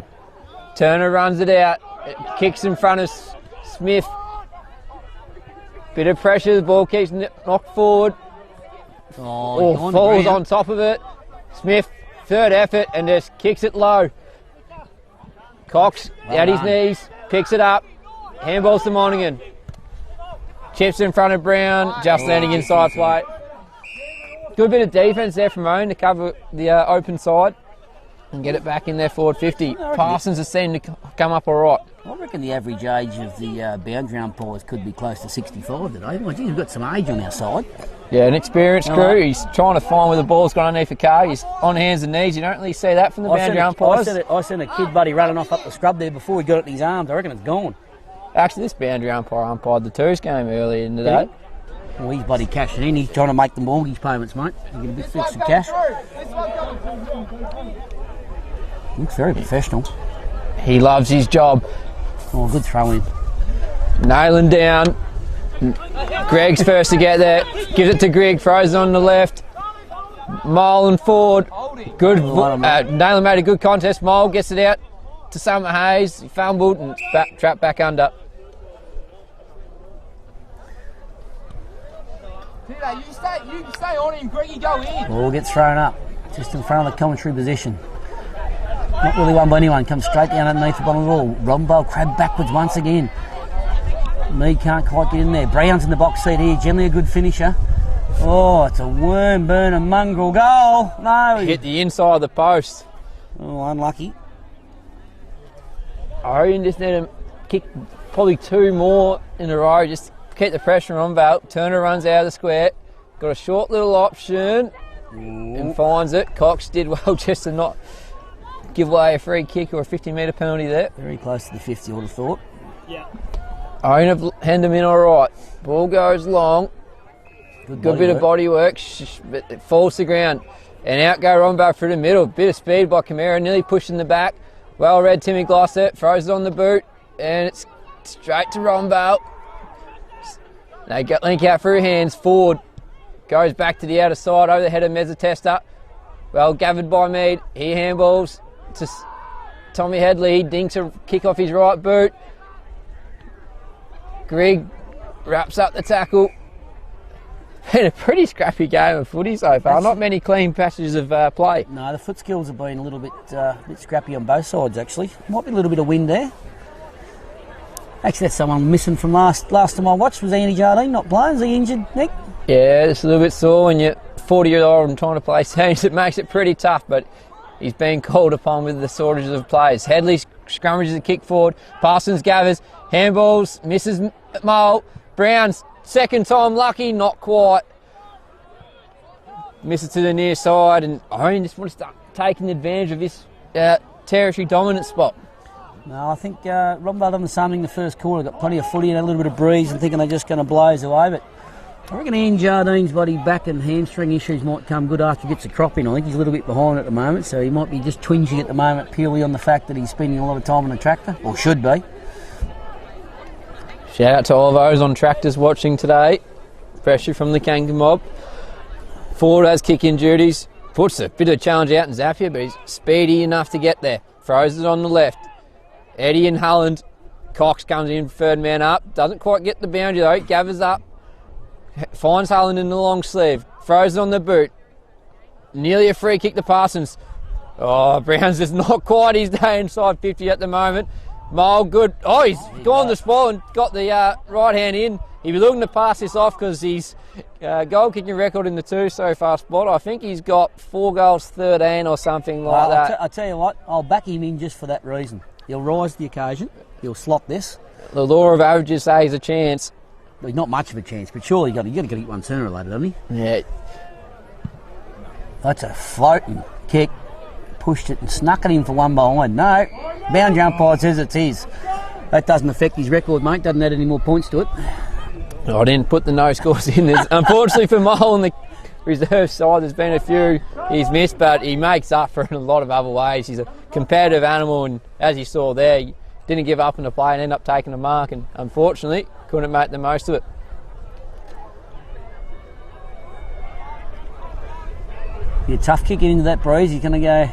Turner runs it out. It kicks in front of Smith. Bit of pressure. The ball keeps knocked forward. Falls on top of it. Smith, third effort, and just kicks it low. Cox at his knees, picks it up. Handballs to Monaghan. Chips in front of Brown, just landing inside play. Good bit of defence there from Ouyen to cover the open side and get it back in there forward 50. Parsons has seemed to come up all right. I reckon the average age of the boundary umpires could be close to 65 today. I think we've got some age on our side. Yeah, an experienced crew. He's trying to find where the ball's gone underneath the car. He's on hands and knees. You don't really see that from the boundary umpires. I seen a kid buddy running off up the scrub there before he got it in his arms. I reckon it's gone. Actually, this boundary umpire umpired the Twos game earlier in the day. Well, he's bloody cashing in. He's trying to make the mortgage payments, mate. You get a bit of cash. Looks very professional. He loves his job. Oh, good throw in. Nailing down. Greg's first to get there. Gives it to Greg. Throws it on the left. Mole and Ford. Good. Nailing made a good contest. Mole gets it out to Summer Hayes. He fumbled and trapped back under. You stay on him, Greggy, go in. Ball gets thrown up. Just in front of the commentary position. Not really won by anyone. Comes straight down underneath the bottom of the ball. Robinvale crab backwards once again. Mead can't quite get in there. Brown's in the box seat here. Generally a good finisher. Oh, it's a worm burner mongrel goal. No. Hit the inside of the post. Oh, unlucky. Ouyen just need to kick probably two more in a row. Just keep the pressure on Val. Turner runs out of the square. Got a short little option. And finds it. Cox did well just to not give away a free kick or a 50-metre penalty there. Very close to the 50, I would have thought. Yeah. Ouyen have hand him in all right. Ball goes long. Good bit of body work, but it falls to the ground. And out go Robinvale through the middle. Bit of speed by Camara, nearly pushing the back. Well read Timmy Glossett, throws it on the boot, and it's straight to Robinvale. They get link out through hands, forward. Goes back to the outer side, over the head of Mezzatesta. Well gathered by Mead. He handballs to Tommy Headley. He dinks a kick off his right boot. Greg wraps up the tackle. Been a pretty scrappy game of footy so far. Not many clean passages of play. No, the foot skills have been a little bit scrappy on both sides, actually. Might be a little bit of wind there. Actually, that's someone missing from last time I watched was Andy Jardine not playing. Is he injured, Nick? Yeah, it's a little bit sore when you're 40-year-old and trying to play teams. It makes it pretty tough, but he's been called upon with the shortages of players. Headley scrummages a kick forward. Parsons gathers. Handballs. Misses Mole. Brown's second time lucky. Not quite. Misses to the near side, and Ouyen just wants to start taking advantage of this territory dominant spot. No, I think Robinvale done the same thing in the first quarter. Got plenty of footy and a little bit of breeze and thinking they're just going to blaze away, but I reckon Ian Jardine's back and hamstring issues might come good after he gets a crop in. I think he's a little bit behind at the moment, so he might be just twinging at the moment purely on the fact that he's spending a lot of time on the tractor, or should be. Shout out to all those on tractors watching today. Pressure from the Kangan mob. Ford has kick-in duties. Puts a bit of a challenge out in Zapier, but he's speedy enough to get there. Throws it on the left. Eddie and Hulland. Cox comes in, third man up. Doesn't quite get the boundary though. Gathers up. Finds Hulland in the long sleeve. Throws it on the boot. Nearly a free kick to Parsons. Oh, Brown's just not quite his day inside 50 at the moment. Mole, good. Oh, he's gone the spot and got the right hand in. He'll be looking to pass this off because he's goal kicking record in the 2 so far spot. I think he's got 4 goals 13 or something like that. I'll tell you what, I'll back him in just for that reason. He'll rise to the occasion. He'll slot this. The law of averages says he's a chance. Well, not much of a chance, but surely you've got to get one sooner or later, doesn't he? Yeah. That's a floating kick. Pushed it and snuck it in for one behind. No, boundary umpire says it's his. That doesn't affect his record, mate. Doesn't add any more points to it. I didn't put the no scores in. Unfortunately for Mole on the reserve side, there's been a few he's missed, but he makes up for it in a lot of other ways. He's a competitive animal, and as you saw there, he didn't give up in the play and ended up taking a mark, and unfortunately couldn't make the most of it. Be a tough kick into that breeze. He's going to go.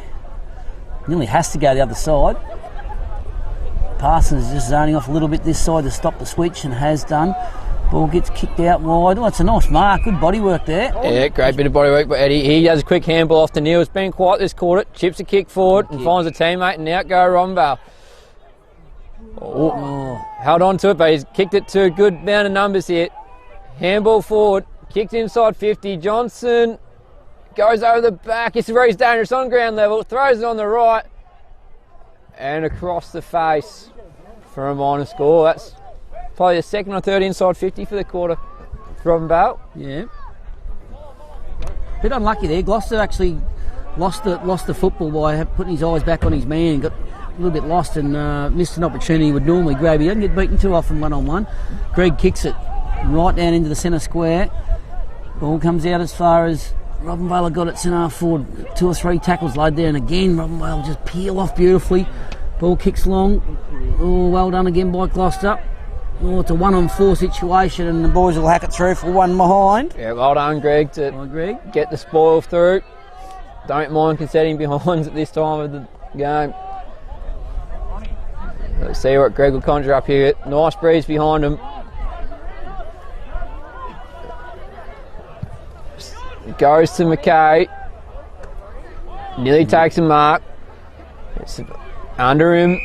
Nearly has to go the other side. Parsons is just zoning off a little bit this side to stop the switch and has done. Ball gets kicked out wide. Oh, it's a nice mark. Good body work there. Yeah, great bit of body work by Eddie. He has a quick handball off to Neil. It's been quiet this quarter. Chips a kick forward and finds a teammate, and out go Robinvale. Held on to it, but he's kicked it to a good amount of numbers here. Handball forward. Kicked inside 50. Johnson goes over the back. It's very dangerous on ground level. Throws it on the right. And across the face for a minor score. That's probably the second or third inside 50 for the quarter from Robinvale. Yeah. Bit unlucky there. Gloucester actually lost the football by putting his eyes back on his man. Got a little bit lost and missed an opportunity he would normally grab. He doesn't get beaten too often one-on-one. Greg kicks it right down into the centre square. Ball comes out as far as Robinvale got it centre forward. 2 or 3 tackles laid there, and again Robinvale just peel off beautifully. Ball kicks long. Oh, well done again by Gloucester. Oh, it's a 1-on-4 situation, and the boys will hack it through for one behind. Yeah, well done, Greg, to get the spoil through. Don't mind conceding behinds at this time of the game. Let's see what Greg will conjure up here. Nice breeze behind him. Goes to McKay. Nearly takes a mark. It's under him,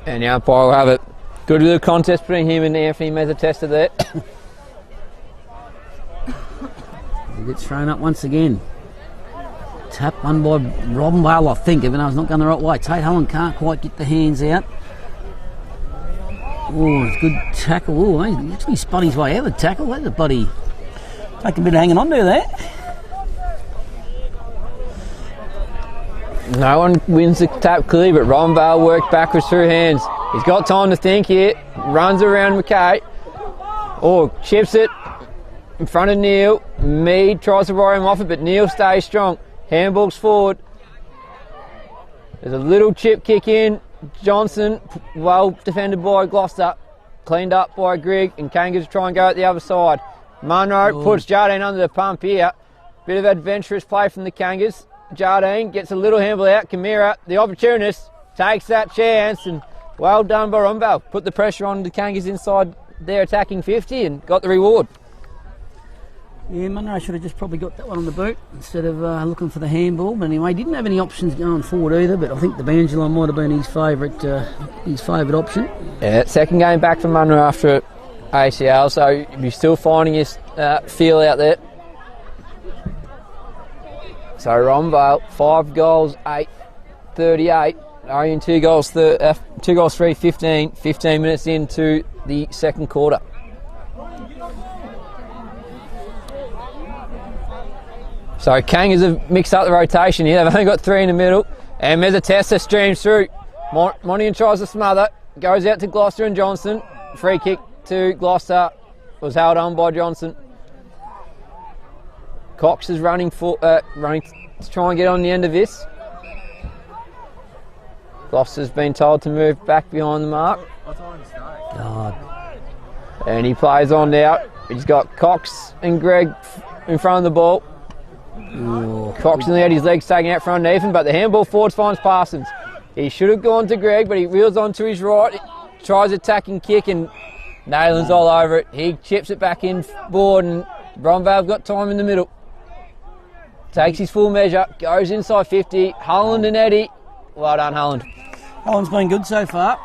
and the umpire will have it. Good little contest between him and Anthony Mezzatesta there. He gets thrown up once again. Tap one by Robinvale, I think, even though it's not going the right way. Tate Hulland can't quite get the hands out. Oh, it's a good tackle. Oh, he actually spun his way out of the tackle. That's a bloody... Take a bit of hanging on to there. No one wins the tap clearly, but Robinvale worked backwards through hands. He's got time to think here. Runs around McKay. Oh, chips it in front of Neil. Mead tries to worry him off it, but Neil stays strong. Handballs forward. There's a little chip kick in. Johnson, well defended by Gloucester. Cleaned up by Grigg, and Kangas try and go at the other side. Munro puts Jardine under the pump here. Bit of adventurous play from the Kangas. Jardine gets a little handball out. Kamira, the opportunist, takes that chance, and well done by Robinvale. Put the pressure on the Kangas inside their attacking 50 and got the reward. Yeah, Munro should have just probably got that one on the boot instead of looking for the handball. But anyway, didn't have any options going forward either. But I think the Bangelon might have been his favourite option. Yeah, second game back for Munro after ACL, so he's still finding his feel out there. So Robinvale, 5 goals, 8-38. Ouyen 2 goals, 3, 15 minutes into the second quarter. So Kangas have mixed up the rotation here. They've only got 3 in the middle. And Mezzatesta streams through. Monian tries to smother. Goes out to Gloucester and Johnson. Free kick to Gloucester. Was held on by Johnson. Cox is running to try and get on the end of this. Gloucester's been told to move back behind the mark. God. And he plays on now. He's got Cox and Greg in front of the ball. Ooh. Cox nearly had his legs taken out front of Nathan, but the handball forwards finds Parsons. He should have gone to Greg, but he wheels on to his right, tries attacking kick, and Nalen's all over it. He chips it back in board, and Robinvale got time in the middle. Takes his full measure, goes inside 50. Holland and Eddie. Well done, Holland. Holland's been good so far.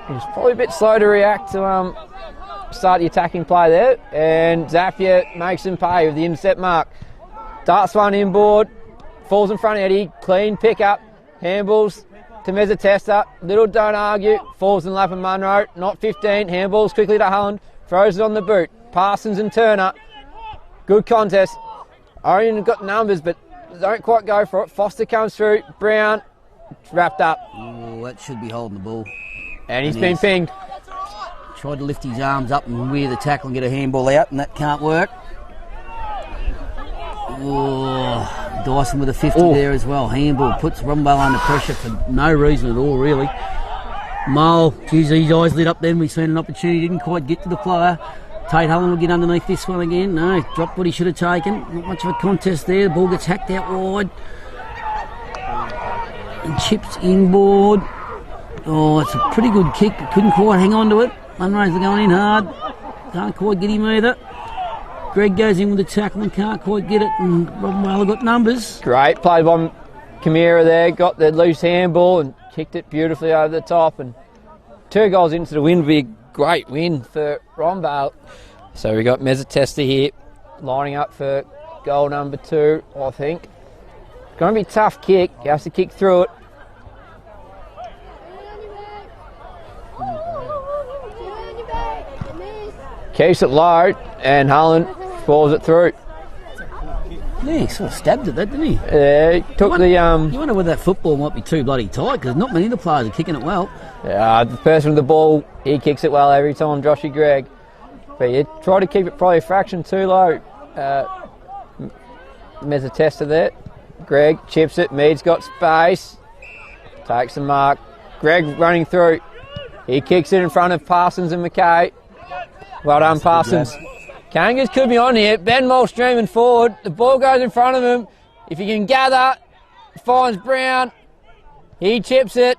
He was probably a bit slow to react to start the attacking play there, and Zappia makes him pay with the intercept mark. Darts one inboard, falls in front of Eddie, clean pick up, handballs to Mezzatesta, little don't argue, falls in lap of Munro, not 15, handballs quickly to Holland, throws it on the boot, Parsons and Turner, good contest. Ouyen got numbers but don't quite go for it. Foster comes through, Brown, wrapped up. Oh, that should be holding the ball. And he's been pinged. Tried to lift his arms up and wear the tackle and get a handball out, and that can't work. Oh, Dyson with a 50 there as well. Handball puts Robinvale under pressure for no reason at all, really. Mole, geez, his eyes lit up then. We seen an opportunity, didn't quite get to the player. Tate Holland will get underneath this one again. No, dropped what he should have taken. Not much of a contest there. The ball gets hacked out wide. And chips inboard. Oh, it's a pretty good kick, but couldn't quite hang on to it. Sunraysia going in hard. Can't quite get him either. Greg goes in with the tackle and can't quite get it, and Robinvale got numbers. Great play by Kamira there. Got the loose handball and kicked it beautifully over the top. And 2 goals into the win would be a great win for Robinvale. So we got Mezzatesta here lining up for goal number 2, I think. It's going to be a tough kick. He has to kick through it. Keeps it low, and Holland falls it through. Yeah, he sort of stabbed at that, didn't he? Yeah, he took You wonder whether that football might be too bloody tight, because not many of the players are kicking it well. The person with the ball, he kicks it well every time, Joshy Gregg. But you try to keep it probably a fraction too low. Mezzatesta there. Gregg chips it. Mead's got space. Takes the mark. Gregg running through. He kicks it in front of Parsons and McKay. Well done, Parsons. Kangas could be on here. Ben Mole streaming forward. The ball goes in front of him. If he can gather, finds Brown. He chips it.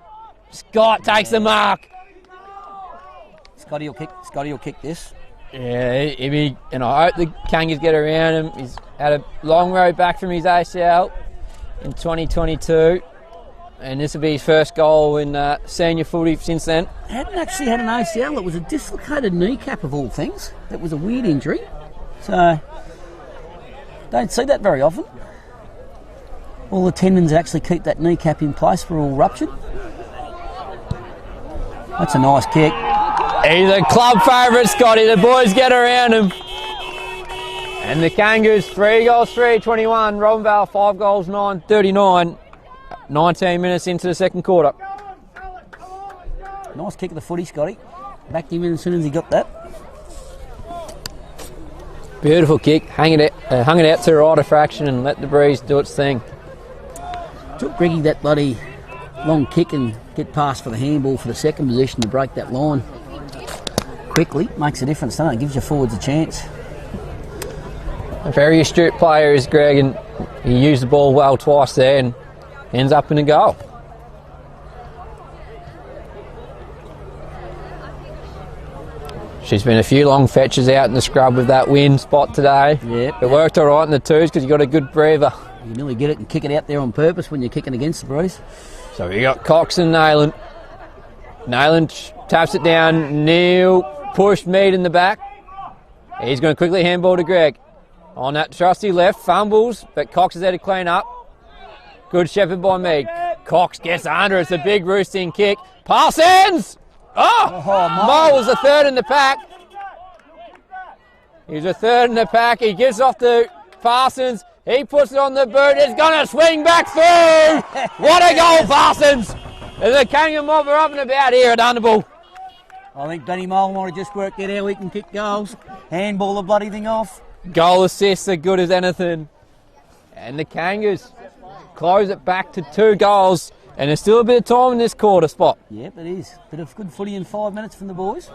Scott takes the mark. Scotty will kick this. Yeah, and I hope the Kangas get around him. He's had a long road back from his ACL in 2022. And this will be his first goal in senior footy since then. Hadn't actually had an ACL. It was a dislocated kneecap of all things. That was a weird injury. So, don't see that very often. All the tendons actually keep that kneecap in place for all ruptured. That's a nice kick. He's a club favourite, Scotty. The boys get around him. And the Kangaroos, 3 goals, 3-21. Robinvale, 5 goals, 9-39. 19 minutes into the second quarter. Nice kick of the footy, Scotty. Backed him in as soon as he got that. Beautiful kick. Hung it out to the right of fraction and let the breeze do its thing. Took Greggy that bloody long kick and get past for the handball for the second position to break that line quickly. Makes a difference, doesn't it? Gives your forwards a chance. A very astute player is Greg, and he used the ball well twice there and ends up in a goal. She's been a few long fetches out in the scrub with that wind spot today. Yep. It worked all right in the twos because you got a good breather. You nearly get it and kick it out there on purpose when you're kicking against the breeze. So we got Cox and Nayland. Nayland taps it down. Neil pushed Mead in the back. He's going to quickly handball to Greg. On that trusty left, fumbles, but Cox is there to clean up. Good shepherd by Mead. Cox gets under. It's a big roosting kick. Parsons! Oh! Mole was the third in the pack. He's a third in the pack. He gives off to Parsons. He puts it on the boot. It's going to swing back through. What a goal, Parsons! There's a Kangan mob are up and about here at Underball. I think Benny Mole might have just worked out how we can kick goals. Handball the bloody thing off. Goal assists are good as anything. And the Kangas close it back to 2 goals. And there's still a bit of time in this quarter spot. Yep, it is. Bit of good footy in 5 minutes from the boys.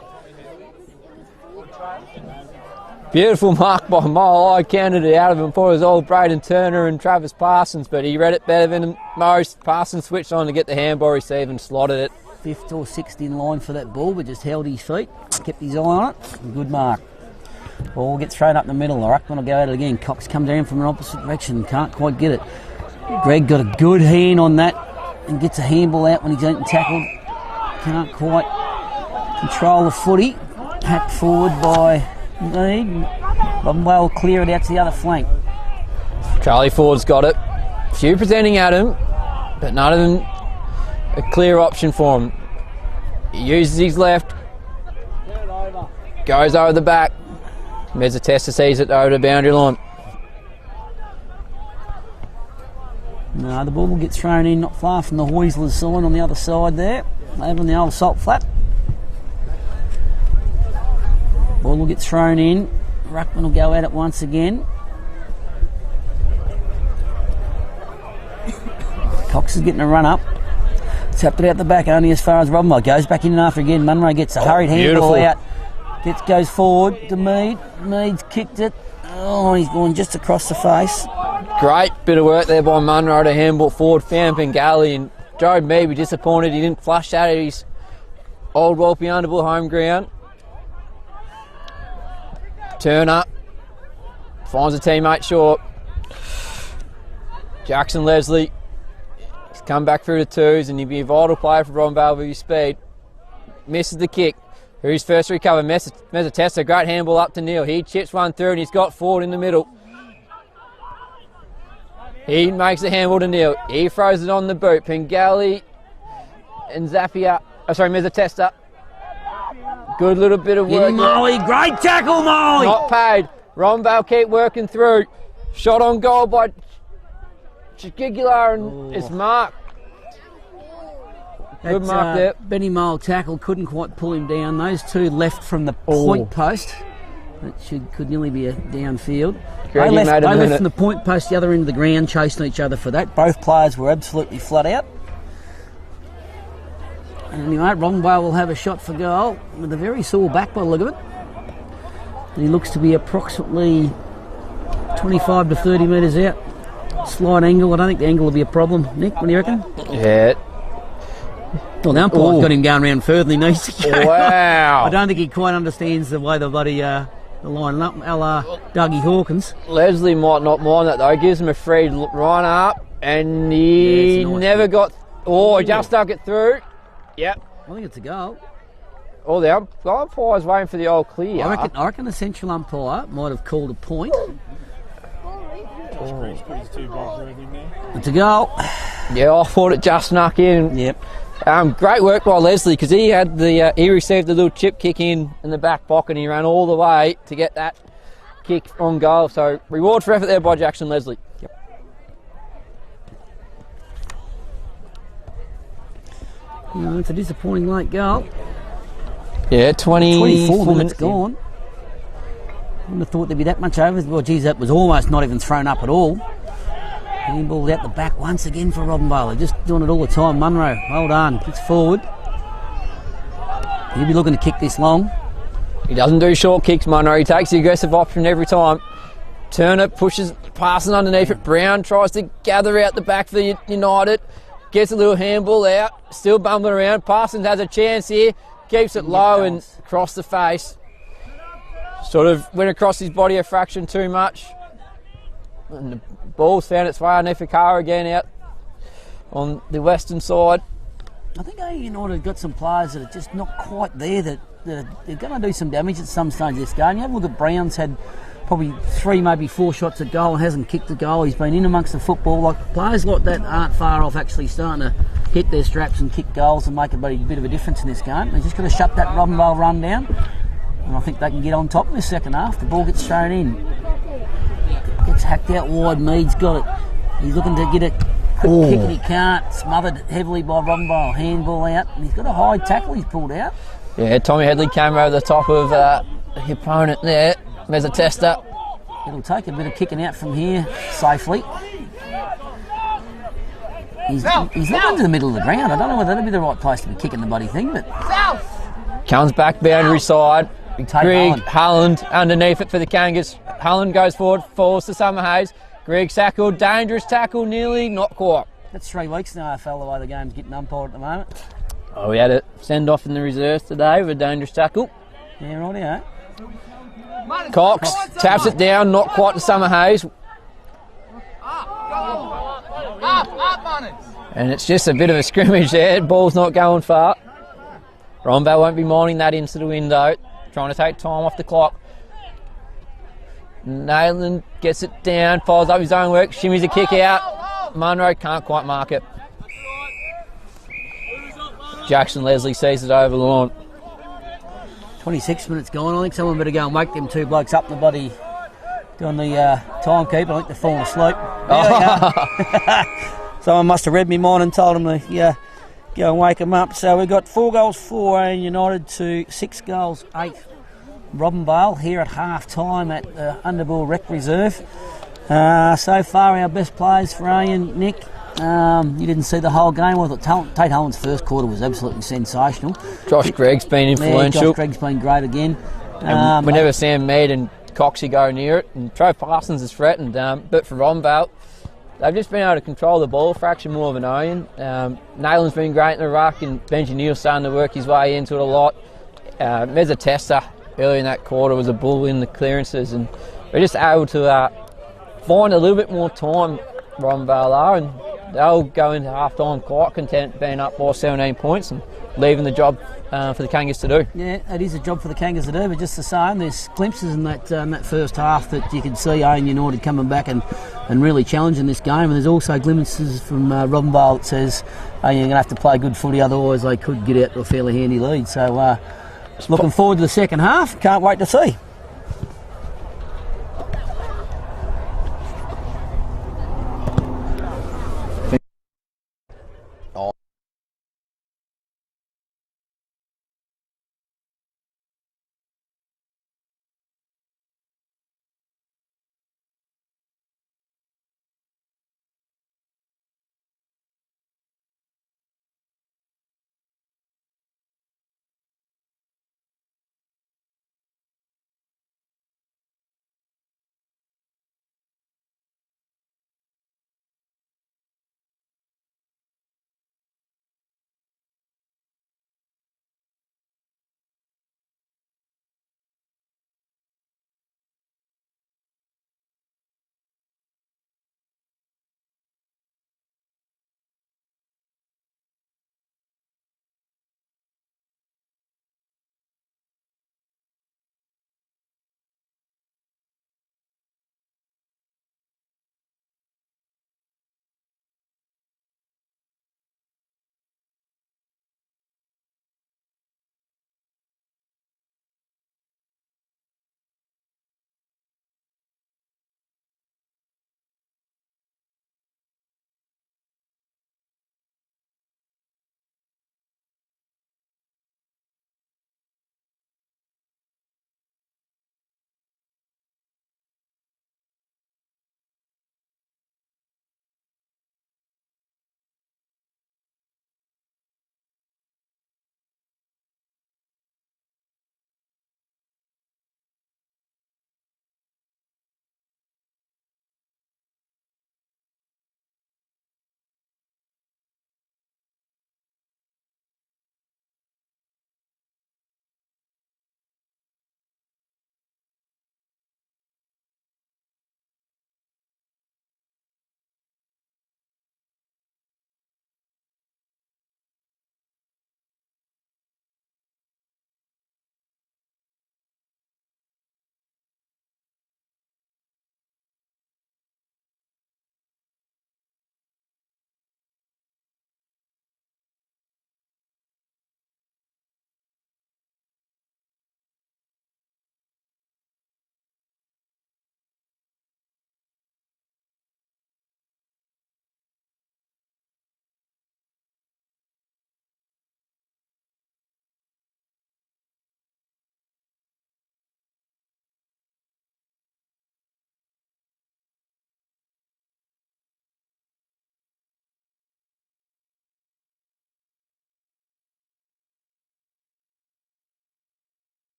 Beautiful mark by Mole. I counted it out of him for his old Braden Turner and Travis Parsons, but he read it better than most. Parsons switched on to get the handball receive and slotted it. 5th or 6th in line for that ball, but just held his feet, kept his eye on it. Good mark. Ball gets thrown up the middle. The ruckman will go at it again. Cox comes down from an opposite direction. Can't quite get it. Greg got a good hand on that and gets a handball out when he's getting tackled. Can't quite control the footy. Hacked forward by Mead. Robinvale will clear it out to the other flank. Charlie Ford's got it. A few presenting at him, but none of them a clear option for him. He uses his left. Goes over the back. Mezzatesta sees it over the boundary line. No, the ball will get thrown in not far from the Hoisler's sign on the other side there. Over on the old salt flat. Ball will get thrown in. Ruckman will go at it once again. Cox is getting a run up. Tapped it out the back only as far as Robinvale. Goes back in and after again. Munro gets a hurried handball out. Goes forward to Mead. Mead's kicked it. Oh, he's gone just across the face. Great bit of work there by Munro to handball forward. Found Bengali and Joe Mead be disappointed he didn't flush out of his old Walpy Underbull home ground. Turner finds a teammate short. Jackson Leslie, he's come back through the twos and he'll be a vital player for Robinvale with his speed. Misses the kick. Who's first to recover? Mezzatesta, great handball up to Neil. He chips one through and he's got Ford in the middle. He makes the handball to Neil. He throws it on the boot. Pengali and Zappia. Oh, sorry, Mezzatesta. Good little bit of work. Molly, great tackle, Molly. Not paid. Robinvale keep working through. Shot on goal by Chigigula and it's marked. Good mark there. Benny Mole tackle, couldn't quite pull him down. Those two left from the point post. That could nearly be a downfield. They left from the point post, the other end of the ground, chasing each other for that. Both players were absolutely flat out. Anyway, Robinvale will have a shot for goal with a very sore back by the look of it. And he looks to be approximately 25 to 30 metres out. Slight angle. I don't think the angle will be a problem. Nick, what do you reckon? Yeah. Well, the umpire's got him going around further than he needs to go. Wow. I don't think he quite understands the way the bloody the line up, a la Dougie Hawkins. Leslie might not mind that though. Gives him a free run up and he never got... Oh, he just stuck it through. Yep. I think it's a goal. Oh, the umpire's waiting for the old clear. I reckon the central umpire might have called a point. It's a goal. Yeah, I thought it just snuck in. Yep. Great work by Leslie because he had he received the little chip kick in the back pocket and he ran all the way to get that kick on goal. So reward for effort there by Jackson Leslie. Yep. You know, it's a disappointing late goal. Yeah, 24 minutes gone. I wouldn't have thought there'd be that much over. Well, geez, that was almost not even thrown up at all. Handballed out the back once again for Robinvale. They're just doing it all the time. Munro, well done. Kicks forward. He'll be looking to kick this long. He doesn't do short kicks, Munro. He takes the aggressive option every time. Turner pushes, passing underneath it. Brown tries to gather out the back for United. Gets a little handball out. Still bumbling around. Parsons has a chance here. Keeps it low and across the face. Sort of went across his body a fraction too much. And the ball's found its way underneath the car again out on the western side. I think United have got some players that are just not quite there, that they're going to do some damage at some stage of this game. You have a look at Brown's had probably 3, maybe 4 shots at goal and hasn't kicked a goal. He's been in amongst the football. Like, players like that aren't far off actually starting to hit their straps and kick goals and make a bit of a difference in this game. They've just got to shut that Robinvale run down, and I think they can get on top in the second half. The ball gets thrown in. Gets hacked out wide. Mead's got it. He's looking to get a quick kick and he can't. Smothered heavily by Robinvale. Handball out. And he's got a high tackle he's pulled out. Yeah, Tommy Headley came over the top of the opponent there. There's a tester. It'll take a bit of kicking out from here safely. He's looking to the middle of the ground. I don't know whether that'd be the right place to be kicking the bloody thing, but... Comes back boundary side. Greg Holland underneath it for the Kangas. Holland goes forward, falls to Summerhays. Greg tackled, dangerous tackle, nearly, not quite. That's 3 weeks in the AFL, the way the game's getting umpired at the moment. Oh, we had a send-off in the reserves today with a dangerous tackle. Yeah, right, yeah. Cox taps it down, not quite to Summerhays. And it's just a bit of a scrimmage there. Ball's not going far. Robinvale won't be minding that into the window. Trying to take time off the clock. Nayland gets it down, follows up his own work, shimmies a kick out. Munro can't quite mark it. Jackson Leslie sees it over the line. 26 minutes gone. I think someone better go and wake them 2 blokes up in the bloody doing the timekeeper. I think they're falling asleep. Someone must have read me mind and told them to go and wake them up. So we've got 4 goals for Ouyen United to 6 goals 8 Robinvale here at half time at Underbull Rec Reserve. So far our best players for Ouyen, Nick. You didn't see the whole game. I thought Tate Holland's first quarter was absolutely sensational. Josh Gregg's been influential. Yeah, Josh Gregg's been great again. Whenever Sam Mead and Coxie go near it, and Trove Parsons is threatened, but for Robinvale, they've just been able to control the ball a fraction more than Ouyen. Nayland's been great in the ruck, and Benji Neal's starting to work his way into it a lot. There's a tester early in that quarter, was a bull in the clearances, and we're just able to find a little bit more time, Robinvale are, and they'll go into half-time quite content being up by 17 points and leaving the job for the Kangas to do. Yeah, it is a job for the Kangas to do, but just the same, there's glimpses in that first half that you can see Ouyen United coming back and really challenging this game, and there's also glimpses from Robinvale that says you're going to have to play good footy, otherwise they could get out to a fairly handy lead. So looking forward to the second half, can't wait to see.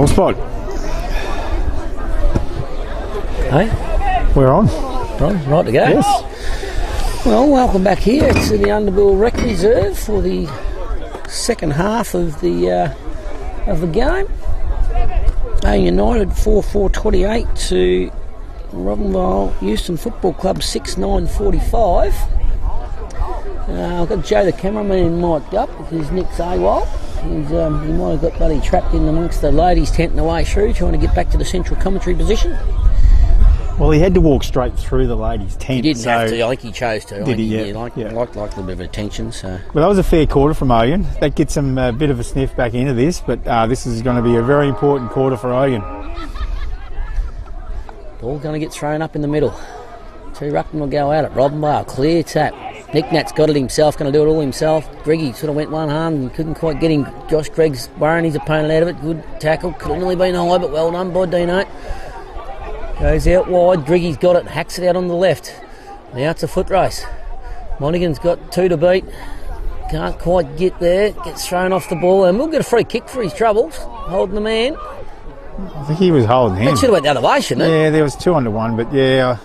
All spot. Hey, We're on. right to go. Yes. Well, welcome back here to the Underbill Rec Reserve for the second half of the game. Ouyen United 4-4-28 to Robinvale Euston Football Club 6-9-45. I've got Joe the cameraman mic'd up because Nick's AWOL. He might have got bloody trapped in amongst the ladies' tent on the way through, trying to get back to the central commentary position. Well, he had to walk straight through the ladies' tent. He didn't have to. I think he chose to. Did he? Yeah. Liked a little bit of attention. So. Well, that was a fair quarter from Ouyen. That gets him a bit of a sniff back into this, but this is going to be a very important quarter for Ouyen. Ball going to get thrown up in the middle. Two ruckmen will go at it. Robinvale, clear tap. Nick Nat's got it himself, going to do it all himself. Greggy sort of went one hand and couldn't quite get him. Josh Gregg's worrying his opponent out of it. Good tackle. Could have nearly been high, but well done by Dino. Goes out wide. Griggy's got it. Hacks it out on the left. Now it's a foot race. Monaghan's got two to beat. Can't quite get there. Gets thrown off the ball, and we'll get a free kick for his troubles. Holding the man. I think he was holding him. That should have went the other way, shouldn't it? Yeah, there was 2-1, but yeah.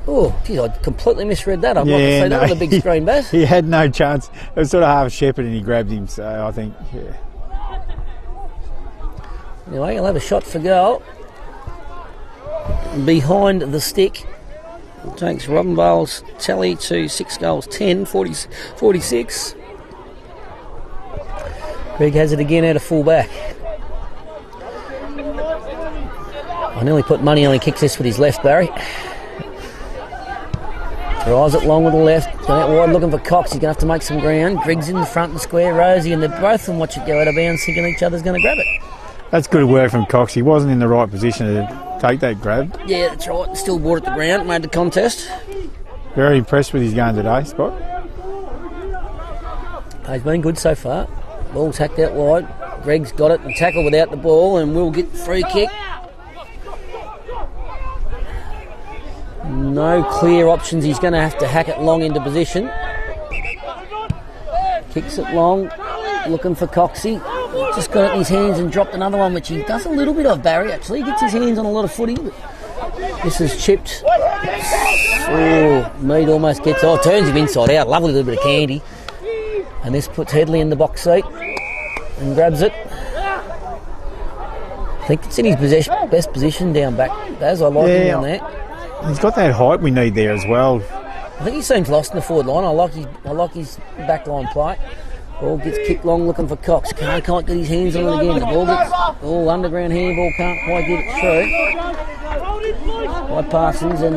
Oh, geez, I completely misread that. I'd like to say that on the big screen, Baz. He had no chance. It was sort of half shepherd and he grabbed him, so I think, yeah. Anyway, he'll have a shot for goal. Behind the stick. It takes Robinvale's tally to 6 goals, 10, 46. Greg has it again out of full back. I nearly put money on he kicks this with his left, Barry. Drives it long with the left. Going out wide looking for Cox. He's going to have to make some ground. Griggs in the front and square. Rosie and both of them watch it go out of bounds, thinking each other's going to grab it. That's good work from Cox. He wasn't in the right position to take that grab. Yeah, that's right. Still brought it to ground. Made the contest. Very impressed with his game today, Spot. He's been good so far. Ball's hacked out wide. Greg's got it and tackle without the ball, and we'll get the free kick. No clear options. He's going to have to hack it long into position. Kicks it long, looking for Coxie. Just got it in his hands and dropped another one, which he does a little bit of, Barry, actually. He gets his hands on a lot of footy. This is chipped. Oh, Mead almost gets... Oh, turns him inside out. Lovely little bit of candy. And this puts Headley in the box seat and grabs it. I think it's in his best position down back. Baz, I like him on that. He's got that height we need there as well. I think he seems lost in the forward line. I like his back line play. Ball gets kicked long looking for Cox. Can't quite get his hands on it again. The ball gets underground handball, can't quite get it through. By Parsons and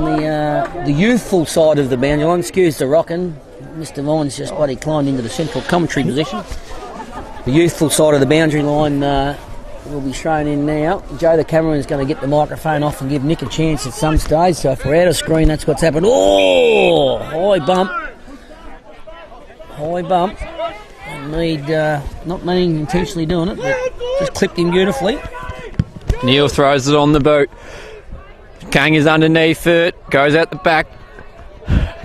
the youthful side of the boundary line. Excuse the rocking. Mr. Vine's just bloody climbed into the central commentary position. The youthful side of the boundary line will be thrown in now. Joe the cameraman is going to get the microphone off and give Nick a chance at some stage. So if we're out of screen, that's what's happened. Oh, high bump. High bump. Mead, not meaning intentionally doing it, but just clipped him beautifully. Neil throws it on the boot. Kang is underneath it. Goes out the back.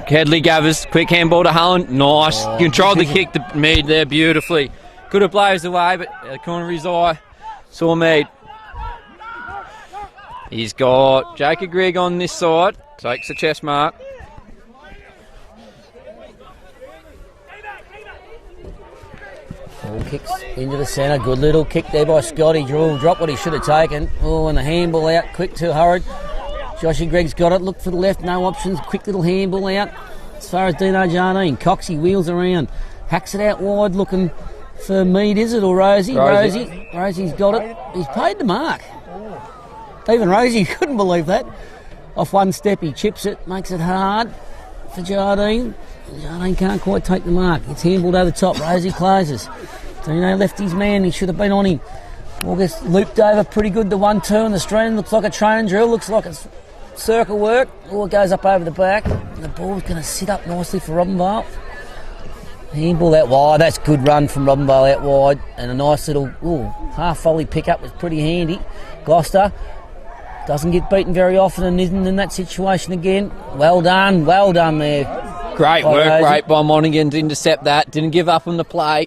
Headley gathers. Quick handball to Hullen. Nice. Controlled the kick to Mead there beautifully. Could have blazed away, but at the corner of his eye saw Mead. He's got Jacob Grigg on this side. Takes the chest mark. Ball kicks into the centre. Good little kick there by Scotty. Drew dropped what he should have taken. Oh, and the handball out. Quick to hurried. Joshy Gregg's got it. Look for the left. No options. Quick little handball out. As far as Dino Jardine. Coxie wheels around. Hacks it out wide looking for Mead, is it? Or Rosie? Rosie's got it. He's paid the mark. Even Rosie couldn't believe that. Off one step he chips it. Makes it hard for Jardine. Jardine can't quite take the mark. It's handballed over the top. Rosie closes. Dino left his man. He should have been on him. August looped over pretty good. The 1-2 and the stream looks like a train drill. Looks like it's circle work. Oh, it goes up over the back. And the ball's going to sit up nicely for Robinvale. Handball out wide. That's good run from Robinvale out wide. And a nice little half volley pickup was pretty handy. Gloucester doesn't get beaten very often and isn't in that situation again. Well done there. Great work, great by Monaghan to intercept that. Didn't give up on the play.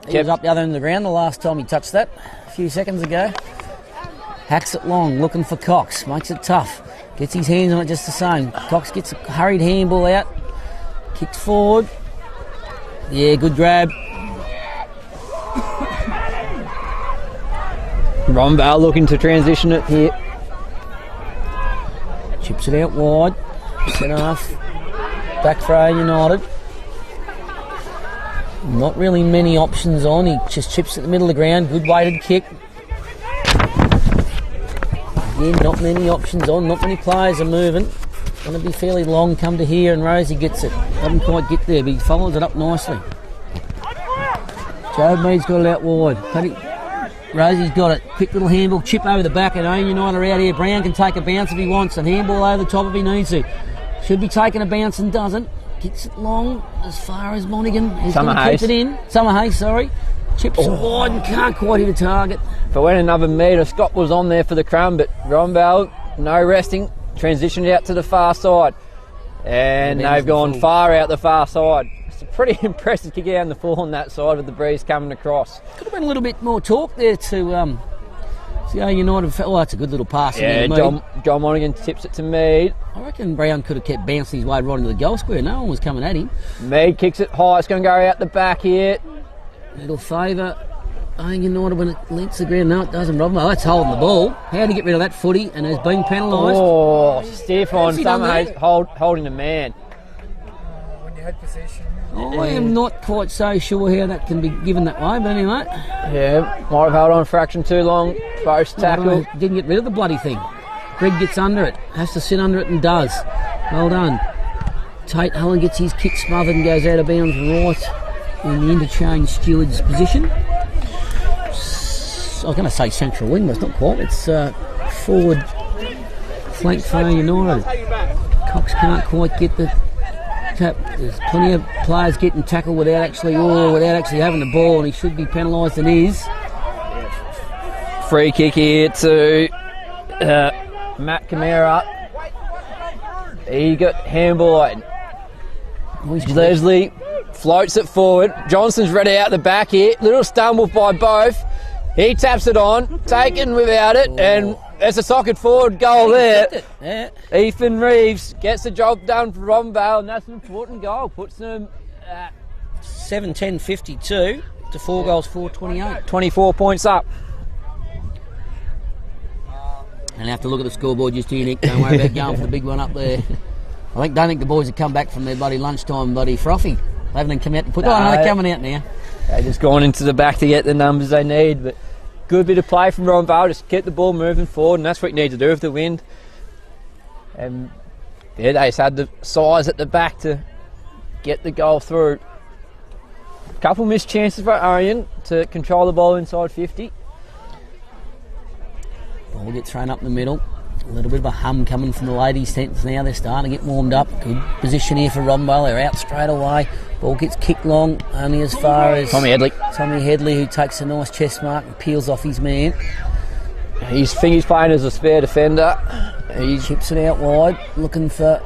He was up the other end of the ground the last time he touched that, a few seconds ago. Hacks it long, looking for Cox. Makes it tough. Gets his hands on it just the same. Cox gets a hurried handball out. Kicks forward. Yeah, good grab. Robinvale looking to transition it here. Chips it out wide. Centre half. Back for Ouyen United. Not really many options on. He just chips at the middle of the ground. Good weighted kick. Again, not many options on. Not many players are moving. Going to be fairly long. Come to here and Rosie gets it. Doesn't quite get there, but he follows it up nicely. Joe Mead's got it out wide. Rosie's got it. Quick little handball. Chip over the back and Ouyen United are out here. Brown can take a bounce if he wants. And handball over the top if he needs to. Should be taking a bounce and doesn't. Gets it long as far as Monaghan. He's going to keep it in. Summer Hayes, sorry. Chips it wide and can't quite hit a target. If it went another metre, Scott was on there for the crumb, but Robinvale, no resting, transitioned out to the far side. And they've gone far out the far side. It's a pretty impressive kick out on the full on that side with the breeze coming across. Could have been a little bit more talk there to United. Oh, that's a good little pass. Yeah, John Monaghan tips it to Mead. I reckon Brown could have kept bouncing his way right into the goal square. No one was coming at him. Mead kicks it high. It's going to go out the back here. It'll favour Ouyen United when it links the ground. No, it doesn't. Robinvale, that's holding the ball. How do you get rid of that footy? And has been penalised. Oh, stiff on Sunraysia holding the man. When you had possession. I am not quite so sure how that can be given that way, but anyway. Yeah, might have held on a fraction too long. Post tackle. Didn't get rid of the bloody thing. Greg gets under it. Has to sit under it and does. Well done. Tate Hullen gets his kick smothered and goes out of bounds right in the interchange steward's position. I was going to say central wing, but it's not quite. It's forward flank for United. Cox can't quite get the tap. There's plenty of players getting tackled without actually having the ball, and he should be penalised and is. Free kick here to Matt Camara. He got handball. Leslie floats it forward. Johnson's ready out the back here. Little stumble by both. He taps it on, taken without it, and there's a socket forward goal there. Yeah. Ethan Reeves gets the job done for Robinvale, and that's an important goal. Puts them at 7-10-52 to 4 goals, 4-28. 24 points up. And have to look at the scoreboard just here, Nick. Don't worry about going for the big one up there. Don't think the boys have come back from their bloody lunchtime frothy. They haven't come out to put. No, they're coming out now. They've just gone into the back to get the numbers they need, but good bit of play from Robinvale. Just get the ball moving forward, and that's what you need to do with the wind. And yeah, they just had the size at the back to get the goal through. A couple missed chances for Ouyen to control the ball inside 50. Ball gets thrown up the middle. A little bit of a hum coming from the ladies' tents now. They're starting to get warmed up. Good position here for Robinvale. They're out straight away. Ball gets kicked long, only as far as Tommy Headley, who takes a nice chest mark and peels off his man. He's playing as a spare defender. He chips it out wide, looking for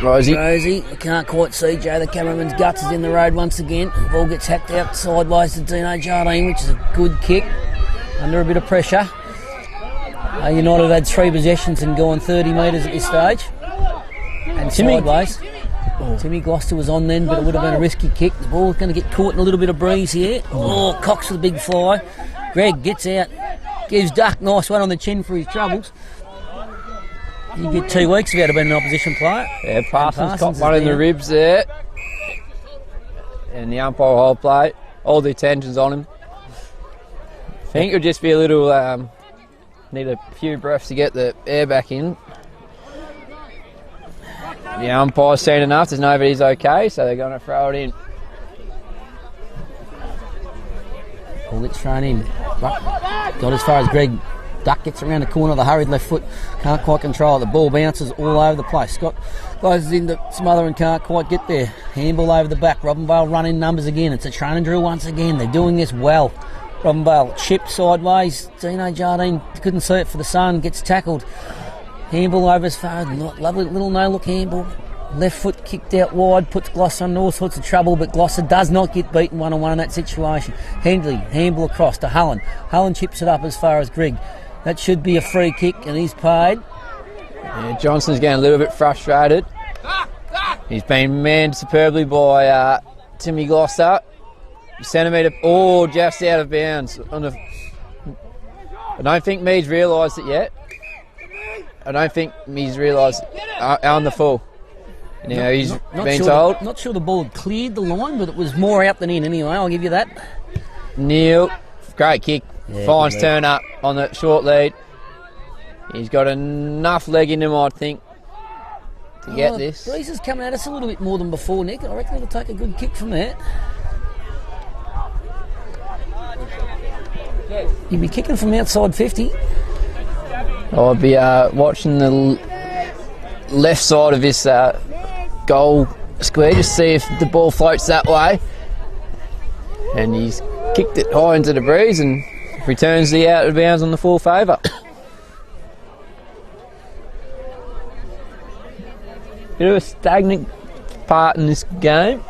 Rosie. We can't quite see Joe. The cameraman's guts is in the road once again. The ball gets hacked out sideways to Dino Jardine, which is a good kick under a bit of pressure. United had 3 possessions and gone 30 metres at this stage. And sideways. Timmy Gloucester was on then, but it would have been a risky kick. The ball's going to get caught in a little bit of breeze here. Oh, Cox with a big fly. Greg gets out, gives Duck nice one on the chin for his troubles. You get 2 weeks if he had been an opposition player. Yeah, Parsons got one in the ribs there. And the umpire hold play. All the attention's on him. I think it'll just be a little... need a few breaths to get the air back in. The umpire's seen enough, there's nobody's okay, so they're going to throw it in. Ball gets thrown in. Got as far as Greg. Duck gets around the corner, the hurried left foot, can't quite control it. The ball bounces all over the place. Scott closes in to smother and can't quite get there. Handball over the back. Robinvale run in numbers again. It's a training drill once again. They're doing this well. Robinvale chip sideways. Dino Jardine couldn't see it for the sun. Gets tackled. Handball over as far. Lovely little no-look handball. Left foot kicked out wide, puts Gloucester under all sorts of trouble, but Gloucester does not get beaten one-on-one in that situation. Handball across to Hullen. Hullen chips it up as far as Grigg. That should be a free kick, and he's paid. Yeah, Johnson's getting a little bit frustrated. He's been manned superbly by Timmy Gloucester. Centimetre, just out of bounds. I don't think Mead's realised it yet. I don't think he's realised on the full. Now he's been told. Not sure the ball had cleared the line, but it was more out than in anyway. I'll give you that. Neil, great kick. Yeah, Fines turn up on the short lead. He's got enough leg in him, I think, to get this. Breeze is coming at us a little bit more than before, Nick. I reckon it'll take a good kick from there. You'd be kicking from outside 50. I'll be watching the left side of this goal square, just see if the ball floats that way. And he's kicked it high into the breeze and returns the out of bounds on the full favour. Bit of a stagnant part in this game.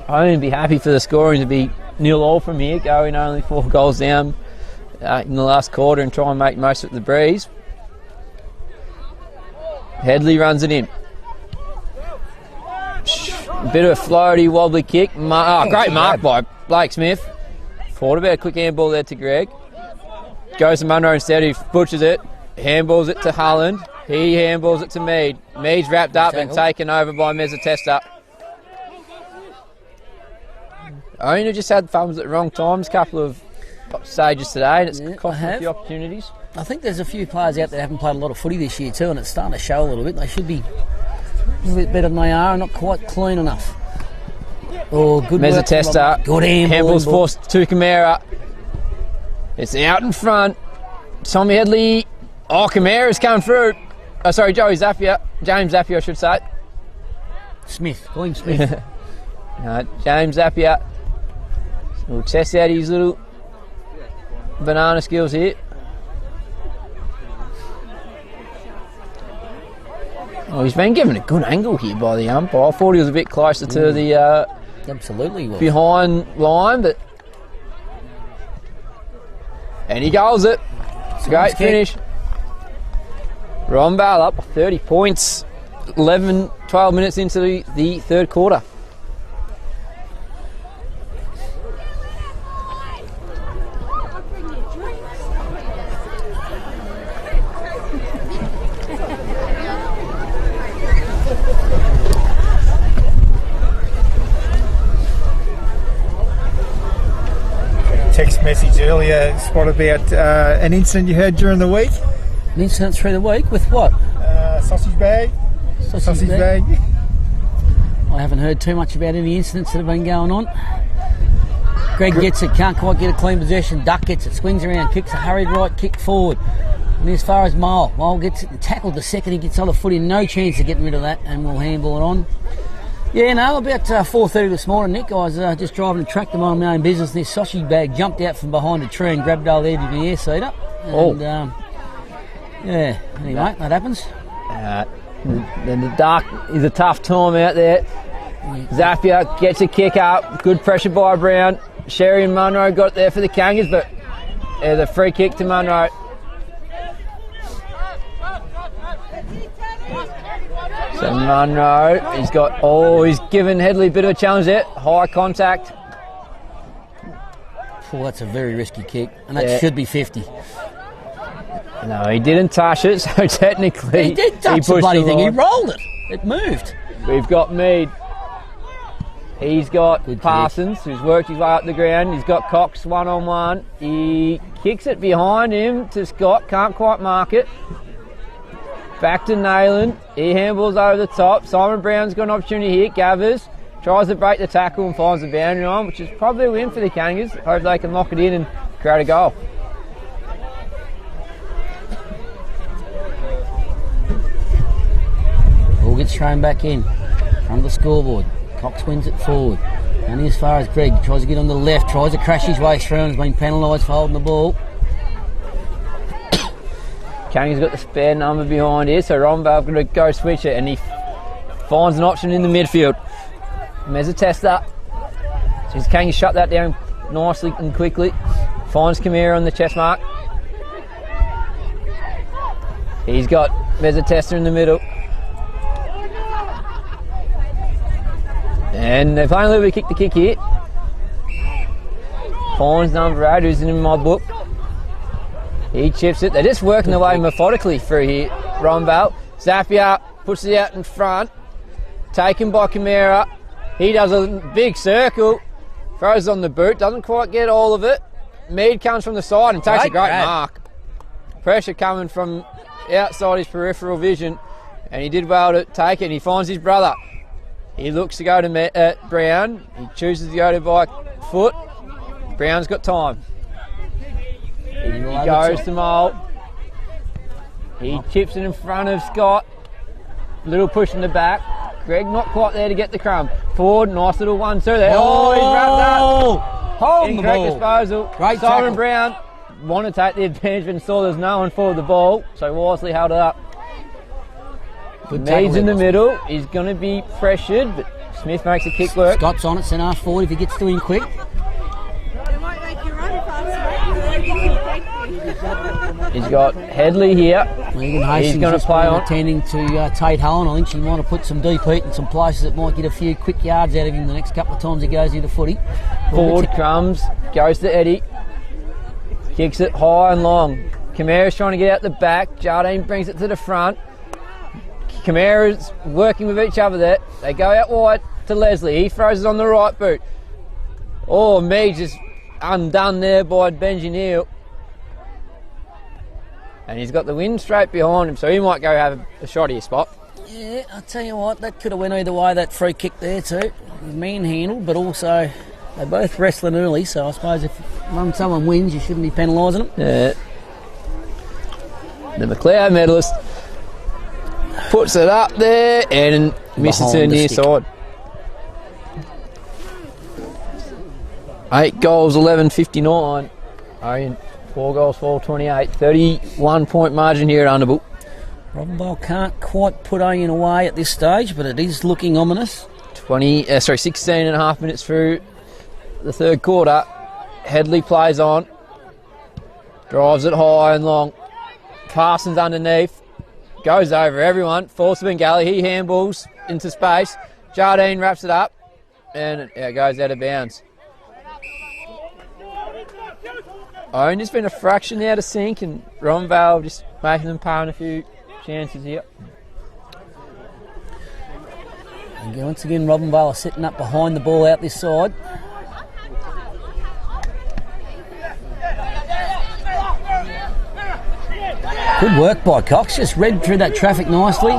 I'd even be happy for the scoring to be 0-0 from here, going only 4 goals down in the last quarter and try and make most of the breeze. Headley runs it in. Bit of a floaty, wobbly kick. Great mark by Blake Smith. Thought about a quick handball there to Greg. Goes to Munro instead, he butchers it. Handballs it to Hulland. He handballs it to Mead. Mead's wrapped up and taken over by Mezzatesta. Ouyen just had thumbs at the wrong times, a couple of stages today, and it's cost a few opportunities. I think there's a few players out there that haven't played a lot of footy this year too, and it's starting to show a little bit. They should be a little bit better than they are, and not quite clean enough. Oh, good Mezzatesta. Good handball's forced to Camara. It's out in front. Tommy Headley. Oh, Camara's come through. Oh, sorry, James Zappia, I should say. Smith, call him Smith. James Zappia will test out his little banana skills here. Oh, he's been given a good angle here by the umpire. I thought he was a bit closer to the absolutely behind line, but and he goals it. Great finish. Robinvale up 30 points, 12 minutes into the third quarter. Text message earlier, Spot, about an incident you heard during the week. An incident through the week with what? Sausage bag. Sausage bag. I haven't heard too much about any incidents that have been going on. Greg gets it, can't quite get a clean possession. Duck gets it, swings around, kicks a hurried right kick forward. And as far as Mole gets it and tackled the second he gets on the footing. No chance of getting rid of that, and we'll handball it on. Yeah, no, about 4:30 this morning, Nick, I was just driving a tractor on my own business, and this sausage bag jumped out from behind a tree and grabbed hold of the air seater. And, yeah, anyway, that happens. Then the dark is a tough time out there. Zappia gets a kick up, good pressure by Brown. Sherry and Munro got there for the Kangas, but the free kick to Munro. So Munro, he's given Headley a bit of a challenge there. High contact. Oh, that's a very risky kick, and that should be 50. No, he didn't touch it, so technically he did touch the bloody thing. He rolled it. It moved. We've got Mead. He's got good Parsons, who's worked his way up the ground. He's got Cox one-on-one. He kicks it behind him to Scott. Can't quite mark it. Back to Nayland. He handballs over the top. Simon Brown's got an opportunity here. Gathers. Tries to break the tackle and finds the boundary line, which is probably a win for the Kangas. Hope they can lock it in and create a goal. Ball gets thrown back in from the scoreboard. Cox wins it forward. Only as far as Greg tries to get on the left, tries to crash his way through and has been penalised for holding the ball. Kangas got the spare number behind here, so Robinvale going to go switch it, and he finds an option in the midfield. Mezza tester. Just can you shut that down nicely and quickly. Finds Kamira on the chest mark. He's got Mezza tester in the middle. And they're playing a little bit of kick to kick here. Finds number 8, who's in my book. He chips it. They're just working their way methodically through here. Robinvale. Zapier puts it out in front. Taken by Kamira. He does a big circle. Throws on the boot. Doesn't quite get all of it. Mead comes from the side and takes a great mark. Pressure coming from outside his peripheral vision. And he did well to take it. And he finds his brother. He looks to go to Brown. He chooses to go to by foot. Brown's got time. He goes to Mole. He chips it in front of Scott. Little push in the back. Greg not quite there to get the crumb. Forward, nice little 1-2 there. Oh, he's wrapped up. Hold the Incorrect ball. disposal. Great Simon tackle. Brown wanted to take the advantage and saw there's no one for the ball, so wisely held it up. Mead's in the middle. He's going to be pressured, but Smith makes the kick work. Scott's on it, centre half forward if he gets to him quick. He's got Headley here. Megan Hastings He's going to just play been on. attending to Tate Hullen. I think she might have put some deep heat in some places that might get a few quick yards out of him the next couple of times he goes into footy. Forward crumbs, goes to Eddie. Kicks it high and long. Kamara's trying to get out the back. Jardine brings it to the front. Kamara's working with each other there. They go out wide to Leslie. He throws it on the right boot. Oh, me just undone there by Benji Neal. And he's got the wind straight behind him, so he might go have a shot of your spot. Yeah, I'll tell you what, that could have went either way, that free kick there too. Manhandled, but also they're both wrestling early, so I suppose if someone wins, you shouldn't be penalising them. Yeah. The McLeod medalist puts it up there and misses to the near side. 8 goals, 11.59. Ouyen, 4 goals, 4.28. 31-point margin here at Underbull. Robinvale can't quite put Ouyen away at this stage, but it is looking ominous. 16 and a half minutes through the third quarter. Headley plays on. Drives it high and long. Parsons underneath. Goes over everyone. Falls to Bengali. He handballs into space. Jardine wraps it up. And it goes out of bounds. Ouyen just been a fraction out of sync, and Robinvale just making them pay on a few chances here. And once again, Robinvale are sitting up behind the ball out this side. Good work by Cox, just read through that traffic nicely.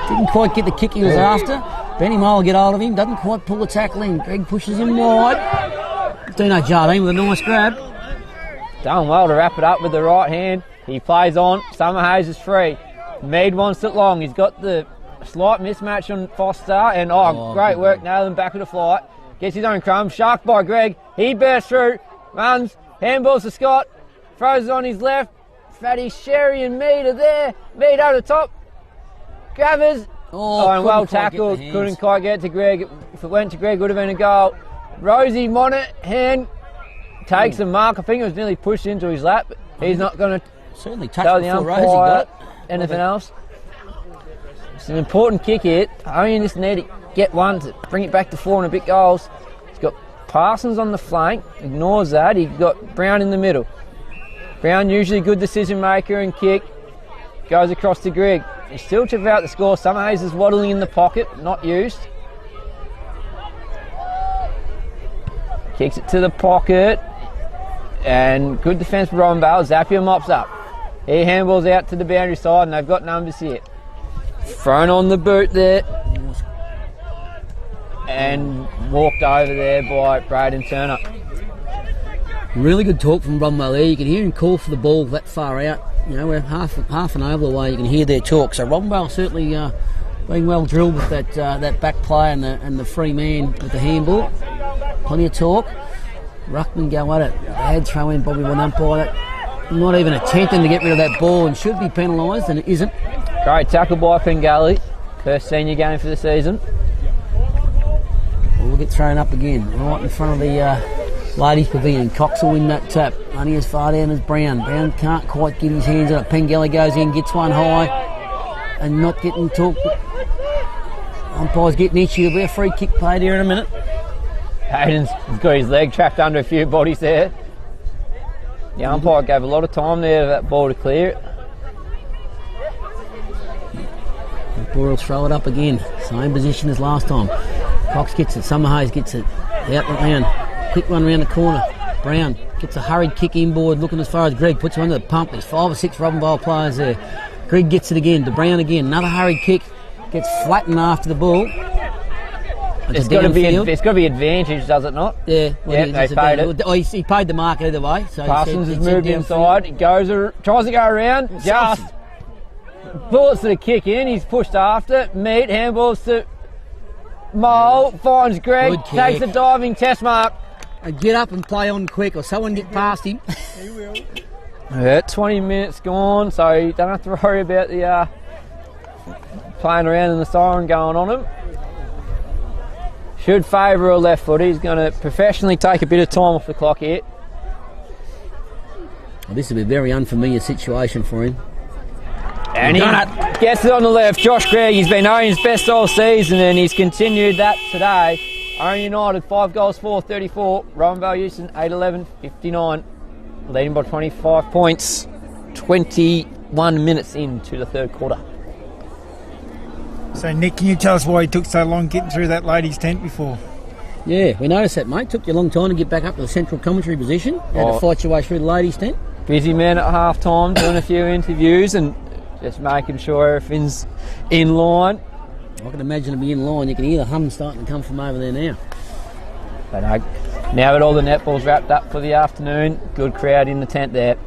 Didn't quite get the kick he was after. Benny Mole will get hold of him, doesn't quite pull the tackle in. Greg pushes him wide. Dino Jardine with a nice grab. Done well to wrap it up with the right hand. He plays on. Summer Hayes is free. Mead wants it long. He's got the slight mismatch on Foster. And great work. Nailed him back with a flight. Gets his own crumb. Sharked by Greg. He bursts through. Runs. Handballs to Scott. Throws it on his left. Fatty, Sherry and Mead are there. Mead over the top. Gathers. And well tackled. Couldn't quite get to Greg. If it went to Greg, it would have been a goal. Rosie Monaghan takes a mark. I think it was nearly pushed into his lap, but he's not going to certainly tell touched the before umpire Rosie got it. anything else. It's an important kick here. Only just need to get one to bring it back to 4 and a bit goals. He's got Parsons on the flank. Ignores that. He's got Brown in the middle. Brown usually a good decision maker and kick. Goes across to Greg. He's still to about the score. Summer Hayes is waddling in the pocket, not used. Kicks it to the pocket. And good defence for Robinvale. Zapier mops up. He handballs out to the boundary side, and they've got numbers here. Thrown on the boot there. And walked over there by Braden Turner. Really good talk from Robinvale there. You can hear him call for the ball that far out. You know, we're half an over the way. You can hear their talk. So Robinvale certainly being well drilled with that back play and the free man with the handball. Plenty of talk. Ruckman go at it. Bad throw in, Bobby one umpire that. Not even attempting to get rid of that ball and should be penalised, and it isn't. Great tackle by Pengali. First senior game for the season. We'll get thrown up again, right in front of the ladies' pavilion. Cox will win that tap. Only as far down as Brown. Brown can't quite get his hands on it. Pengelly goes in, gets one high, and not getting talked. Umpire's getting itchy. There'll be a free kick played here in a minute. Hayden's got his leg trapped under a few bodies there. The umpire gave a lot of time there for that ball to clear it. Boyle will throw it up again. Same position as last time. Cox gets it. Summerhays gets it. Out the round. Quick one round the corner. Brown gets a hurried kick inboard, looking as far as Greg. Puts it under the pump. There's 5 or 6 Robinvale players there. Greg gets it again. To Brown again. Another hurried kick. Gets flattened after the ball. It's got to be advantage, does it not? Yeah. Well, they paid it. Oh, he paid the mark either way. So Parsons has moved inside. He tries to go around. Just bullets to the kick in. He's pushed after. Meat handballs to Mole. Finds Greg. Takes the diving test mark. And get up and play on quick, or someone get past him. He will. 20 minutes gone, so you don't have to worry about the playing around in the siren going on him. Should favour a left foot. He's going to professionally take a bit of time off the clock here. Well, this will be a very unfamiliar situation for him. And he gets it on the left. Josh Gregg, he's been Ouyen's best all season, and he's continued that today. Ouyen United 5 goals 4-34. Robinvale Euston 8-11-59. Leading by 25 points. 21 minutes into the third quarter. So, Nick, can you tell us why it took so long getting through that ladies' tent before? Yeah, we noticed that, mate. Took you a long time to get back up to the central commentary position. Had to fight your way through the ladies' tent. Busy man at half time, doing a few interviews and just making sure everything's in line. I can imagine it'll be in line. You can hear the hum starting to come from over there now. But now that all the netball's wrapped up for the afternoon, good crowd in the tent there.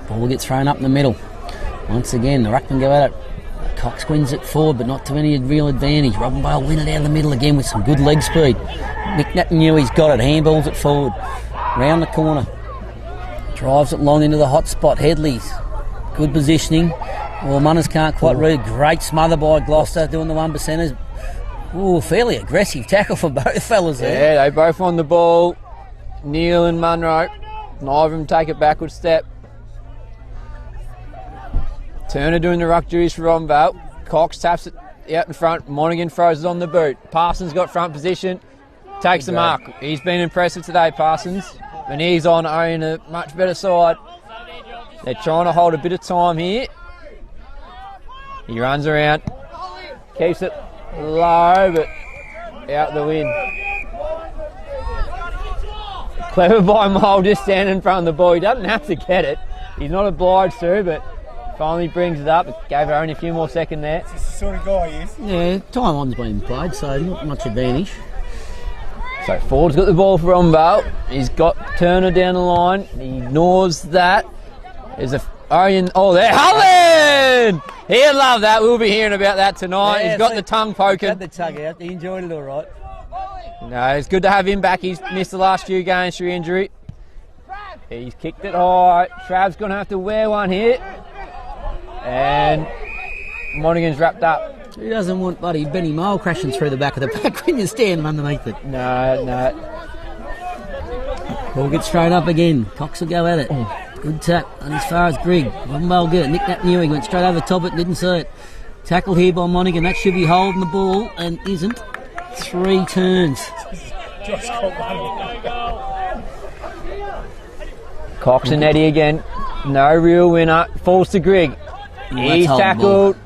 Ball will get thrown up in the middle. Once again, the ruckman go at it. Cox wins it forward, but not to any real advantage. Robinvale win it out of the middle again with some good leg speed. Nick Natanui got it, handballs it forward. Round the corner. Drives it long into the hot spot. Headley's good positioning. Well, Munners can't quite read. Great smother by Gloucester doing the 1%ers. Ooh, fairly aggressive tackle for both fellas there. Yeah, they both on the ball. Neil and Munro. Neither of them take a backward step. Turner doing the ruck duties for Robinvale. Cox taps it out in front. Monaghan throws it on the boot. Parsons got front position. Takes the mark. He's been impressive today, Parsons. And he's on Ouyen a much better side. They're trying to hold a bit of time here. He runs around. Keeps it low, but out the wind. Clever by Mole, just standing in front of the ball. He doesn't have to get it. He's not obliged to, but finally brings it up. It gave her only a few more seconds there. It's the sort of guy he is. Yeah, time on's been played, so not much advantage. So Ford's got the ball for Robinvale. He's got Turner down the line. He ignores that. There's a Ouyen. Oh, there, Hullen! He'd love that. We'll be hearing about that tonight. Yeah, he's got the tongue poking. Had the tug out. He enjoyed it all right. No, it's good to have him back. He's missed the last few games through injury. He's kicked it high. Trav's going to have to wear one here. And Monaghan's wrapped up. Who doesn't want buddy Benny Mole crashing through the back of the pack when you stand underneath it? No. Ball gets thrown up again. Cox will go at it. Good tap. And as far as Grigg, Robinvale good. Nick Natanui went straight over the top of it, didn't see it. Tackled here by Monaghan. That should be holding the ball and isn't. 3 turns. Josh got one. Cox and Eddie again. No real winner. Falls to Grigg. He's tackled.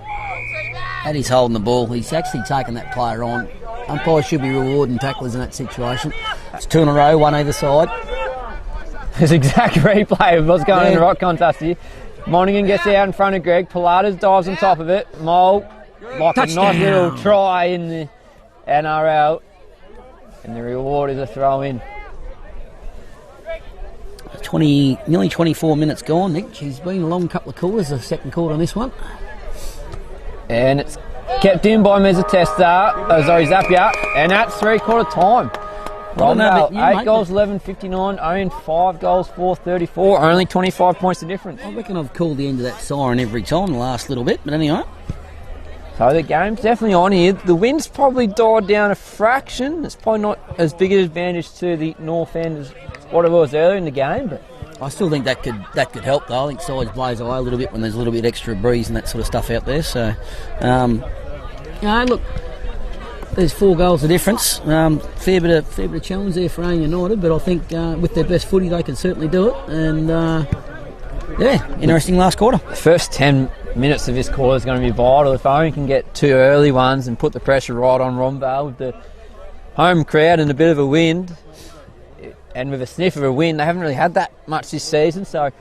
Eddie's holding the ball. He's actually taken that player on. Umpire should be rewarding tacklers in that situation. It's 2 in a row, one either side. There's exact replay of what's going on in the rock contest here. Monaghan gets out in front of Greg. Pilates dives on top of it. Mole, like a nice little try in the NRL. And the reward is a throw in. Nearly 24 minutes gone, Nick. She's been a long couple of quarters, the second quarter on this one. And it's kept in by Mezzatesta, Zapia, and that's 3/4 time. don't know about you, 8 mate, goals, 11.59. Ouyen 5 goals, 4.34. Only 25 points the difference. I reckon I've called the end of that siren every time the last little bit, but anyway. So the game's definitely on here. The wind's probably died down a fraction. It's probably not as big an advantage to the North End as what it was earlier in the game, but I still think that could help though. I think sides blaze away a little bit when there's a little bit extra breeze and that sort of stuff out there. So, look, there's 4 goals of difference. Fair bit of challenge there for Ouyen United, but I think with their best footy they can certainly do it. And interesting last quarter. the first 10 minutes of this quarter is going to be vital. If Ouyen can get 2 early ones and put the pressure right on Robinvale with the home crowd and a bit of a wind, and with a sniff of a wind, they haven't really had that much this season, so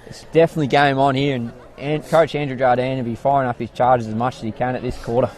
it's definitely game on here, and Coach Andrew Jardine will be firing up his charges as much as he can at this quarter.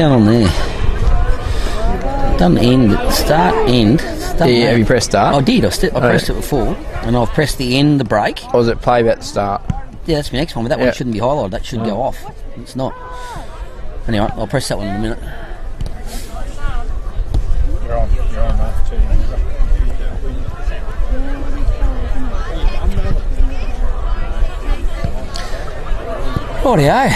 going on there? Done end, start, end. Start, Yeah, have you pressed start? I did. I pressed it before, and I've pressed the end, the break. Or was it play about the start? Yeah, that's my next one, but that Yeah. one shouldn't be highlighted. That should go off. It's not. Anyway, I'll press that one in a minute. You're on that too. Rightio.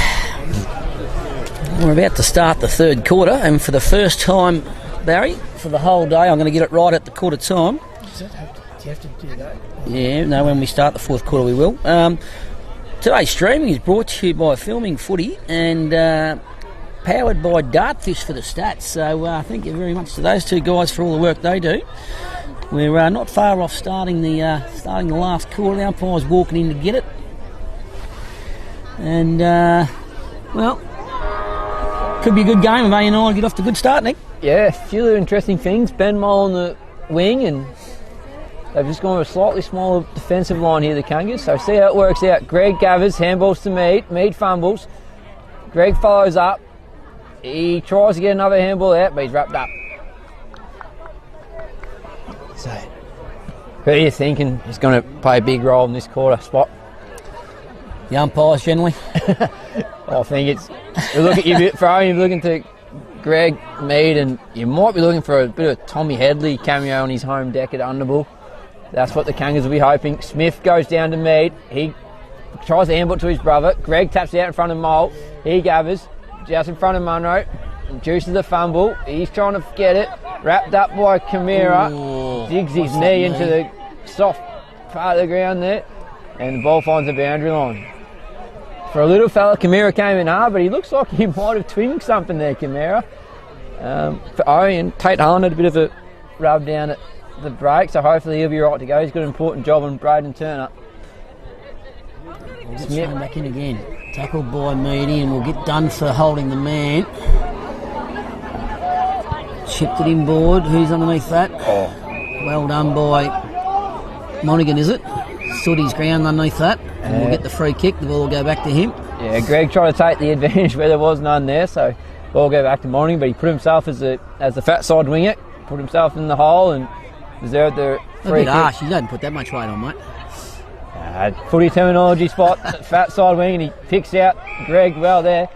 We're about to start the third quarter, and for the first time, Barry, for the whole day, I'm going to get it right at the quarter time. Do you have to do that? Yeah, no, when we start the fourth quarter, we will. Today's streaming is brought to you by Filming Footy and powered by Dartfish for the stats. So thank you very much to those two guys for all the work they do. We're not far off starting the last quarter. The umpire's walking in to get it. And, well, could be a good game if A&I get off to a good start, Nick. Yeah, a few interesting things. Ben Mole on the wing, and they've just gone with a slightly smaller defensive line here, the Kangas. So see how it works out. Greg gathers, handballs to Mead. Mead fumbles. Greg follows up. He tries to get another handball out, but he's wrapped up. So, who are you thinking is going to play a big role in this quarter spot? The umpires generally. I think it's. You look at you're looking to Greg, Mead, and you might be looking for a bit of Tommy Headley cameo on his home deck at Underbull. That's what the Kangas will be hoping. Smith goes down to Mead. He tries to handball to his brother. Greg taps out in front of Mole. He gathers just in front of Munro. Juices the fumble. He's trying to get it. Wrapped up by Chimera. Digs his knee into the soft part of the ground there. And the ball finds the boundary line. For a little fella, Chimera came in hard, but he looks like he might have twinged something there, Chimera. For Ouyen, Tate Harlan had a bit of a rub down at the break, so hopefully he'll be right to go. He's got an important job on Braden Turner. Smith back in again. Tackled by Meady, and we'll get done for holding the man. Chipped it inboard. Who's underneath that? Well done by Monaghan, is it? Stood his ground underneath that, and we'll get the free kick. The ball will go back to him. Yeah, Greg tried to take the advantage where there was none there, so ball will go back to Monaghan, but he put himself as the fat side winger, put himself in the hole and deserved the A free bit kick. harsh. You don't put that much weight on, mate. Footy terminology spot, fat side wing, and he picks out Greg well there.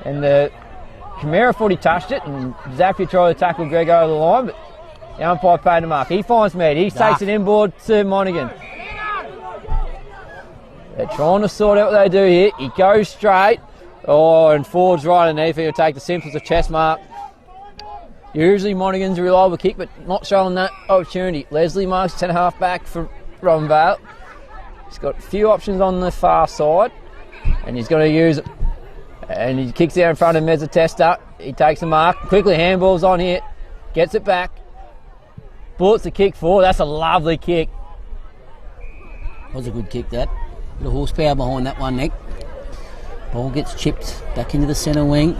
And the Chimera footy touched it, and Zappia tried to tackle Greg over the line, but the umpire paid him up. He finds Mead. He takes it inboard to Monaghan. They're trying to sort out what they do here. He goes straight. And Ford's right underneath. He'll take the simplest of chest mark. Usually Monaghan's a reliable kick, but not showing that opportunity. Leslie marks centre half back for Robinvale. He's got a few options on the far side, and he's going to use it. And he kicks out in front of Mezzatesta. He takes the mark. Quickly handballs on here. Gets it back. Bullets the kick forward. That's a lovely kick. Was a good kick, that. Bit of horsepower behind that one, Nick. Ball gets chipped back into the centre wing.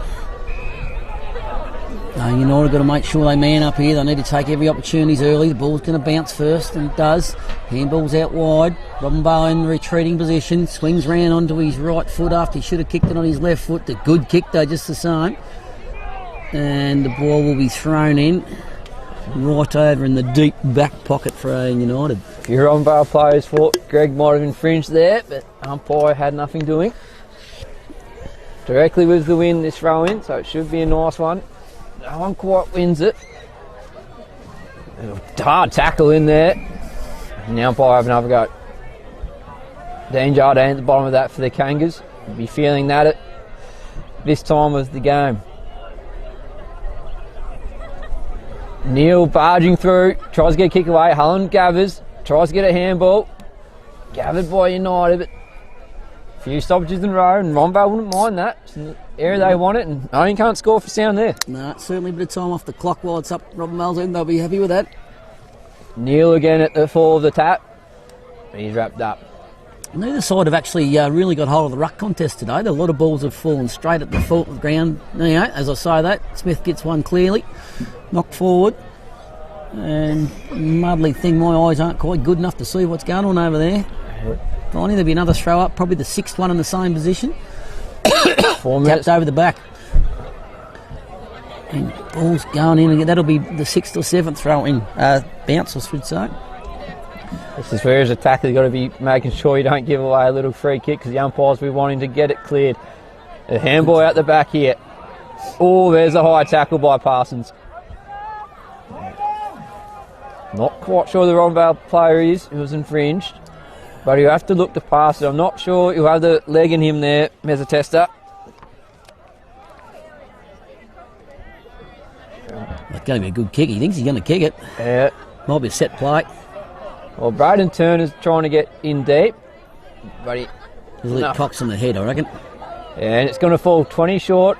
United got to make sure they man up here. They need to take every opportunity early. The ball's going to bounce first, and it does. Handball's out wide. Robinvale in the retreating position. Swings round onto his right foot after he should have kicked it on his left foot. The good kick, though, just the same. And the ball will be thrown in right over in the deep back pocket for Ouyen United. Your Robinvale players thought Greg might have infringed there, but umpire had nothing doing. Directly with the win this row in, so it should be a nice one. No one quite wins it. A hard tackle in there. And the umpire have another go. Dean Jardine at the bottom of that for the Kangas. You'll be feeling that at this time of the game. Neil barging through, tries to get a kick away. Hullen gathers, tries to get a handball. Gathered by United, but a few stoppages in a row, and Robinvale wouldn't mind that. It's in the area they want it, and Ouyen can't score for sound there. No, certainly a bit of time off the clock while it's up Robinvale's end. They'll be happy with that. Neil again at the fall of the tap. He's wrapped up. Neither side have actually really got hold of the ruck contest today. A lot of balls have fallen straight at the foot of the ground. Anyway, as I say that, Smith gets one clearly. Knocked forward. And muddly thing, my eyes aren't quite good enough to see what's going on over there. Finally, there'll be another throw up, probably the sixth one in the same position. 4 minutes. Tapped over the back. And ball's going in again. That'll be the 6th or 7th throw in. Bounce, I should say. This is where his attacker's got to be making sure you don't give away a little free kick because the umpires will be wanting to get it cleared. A handball out the back here. Oh, there's a high tackle by Parsons. Not quite sure the Robinvale player is. It was infringed. But you have to look to pass it. I'm not sure you have the leg in him there, Mezzatesta. It's going to be a good kick. He thinks he's going to kick it. Yeah. Might be a set play. Well, Braden Turner's trying to get in deep. But he... He's a little Cox on the head, I reckon. Yeah, and it's going to fall 20 short.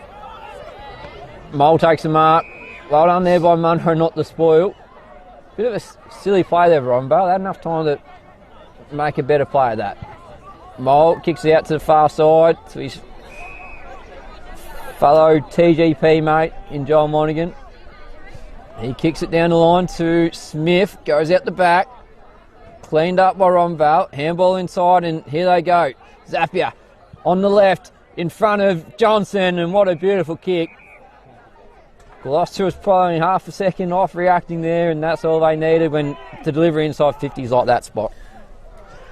Mole takes the mark. Well done there by Munro, not the spoil. Bit of a silly play there, Robinvale. They had enough time to make a better play of that. Mole kicks it out to the far side to his fellow TGP mate in Joel Monaghan. He kicks it down the line to Smith, goes out the back. Cleaned up by Robinvale. Handball inside, and here they go. Zappia on the left in front of Johnson, and what a beautiful kick. Gloucester was probably half a second off reacting there, and that's all they needed when the delivery inside 50s like that spot.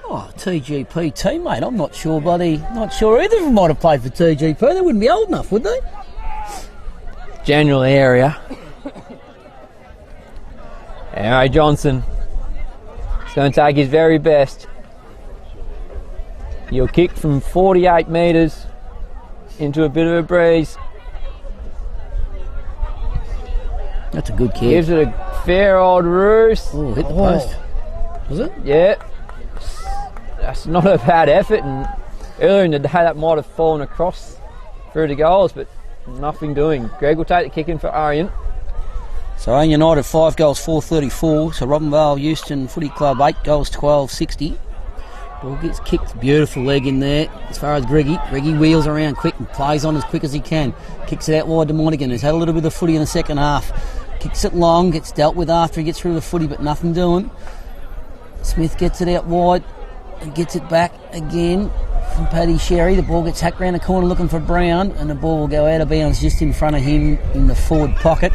Oh, TGP teammate. I'm not sure, buddy. Not sure either of them might have played for TGP. They wouldn't be old enough, would they? General area. Anyway, Johnson is going to take his very best. He'll kick from 48 metres into a bit of a breeze. That's a good kick. Gives it a fair old roost. Oh, hit the post. Was it? Yeah. That's not a bad effort, and earlier in the day that might have fallen across through the goals, but nothing doing. Greg will take the kick in for Ouyen. So Ouyen United 5 goals 434. So Robinvale Euston Footy Club 8 goals 1260. Ball gets kicked, beautiful leg in there. As far as Greggy wheels around quick and plays on as quick as he can. Kicks it out wide to Monaghan, who's had a little bit of footy in the second half. Kicks it long, gets dealt with after he gets through the footy, but nothing doing. Smith gets it out wide and gets it back again from Paddy Sherry. The ball gets hacked round the corner looking for Brown, and the ball will go out of bounds just in front of him in the forward pocket.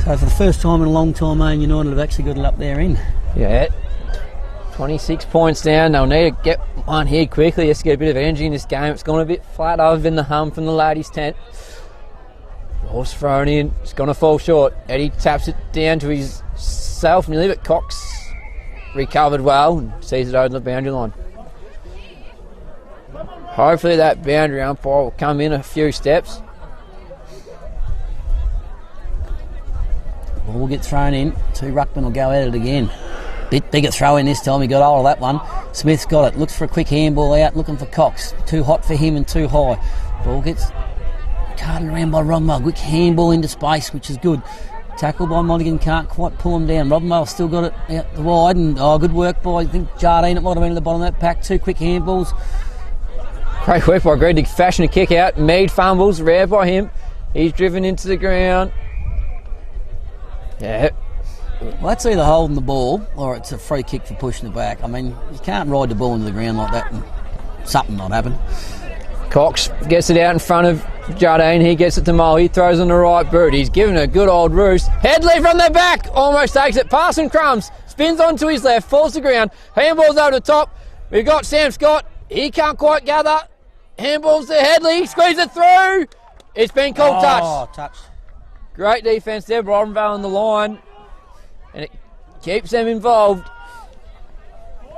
So for the first time in a long time, Ouyen United have actually got it up there in. Yeah. 26 points down. They'll need to get one here quickly just to get a bit of energy in this game. It's gone a bit flat other than the hum from the ladies' tent. Ball's thrown in. It's going to fall short. Eddie taps it down to his self nearly, but Cox recovered well and sees it over the boundary line. Hopefully that boundary umpire will come in a few steps. Ball will get thrown in. 2 ruckmen will go at it again. Bit bigger throw in this time. He got hold of that one. Smith's got it. Looks for a quick handball out. Looking for Cox. Too hot for him and too high. Ball gets carted around by Robinvale. Quick handball into space, which is good. Tackle by Monaghan. Can't quite pull him down. Robinvale still got it out the wide. And good work by, I think, Jardine. It might have been at the bottom of that pack. 2 quick handballs. Great work by Greg to fashion a kick out. Mead fumbles. Rare by him. He's driven into the ground. Yeah. Well, that's either holding the ball or it's a free kick for pushing it back. I mean, you can't ride the ball into the ground like that and something not happen. Cox gets it out in front of Jardine. He gets it to Mo. He throws on the right boot. He's given a good old roost. Headley from the back. Almost takes it. Parson Crumbs spins onto his left. Falls to the ground. Handball's over the top. We've got Sam Scott. He can't quite gather. Handball's to Headley. Squeeze it through. It's been called touch. Great defence there. Robinvale on the line. And it keeps them involved.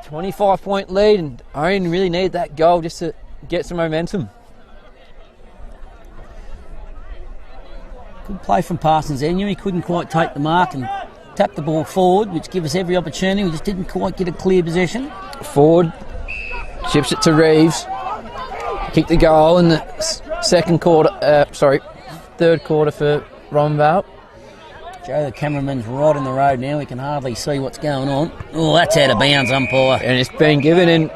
25-point lead, and Ouyen really need that goal just to get some momentum. Good play from Parsons there. Knew he couldn't quite take the mark and tap the ball forward, which gave us every opportunity. We just didn't quite get a clear possession. Forward, chips it to Reeves. Kicked the goal in the third quarter for Robinvale. Joe, the cameraman's right in the road now. We can hardly see what's going on. Oh, that's out of bounds, umpire. And it's been given in.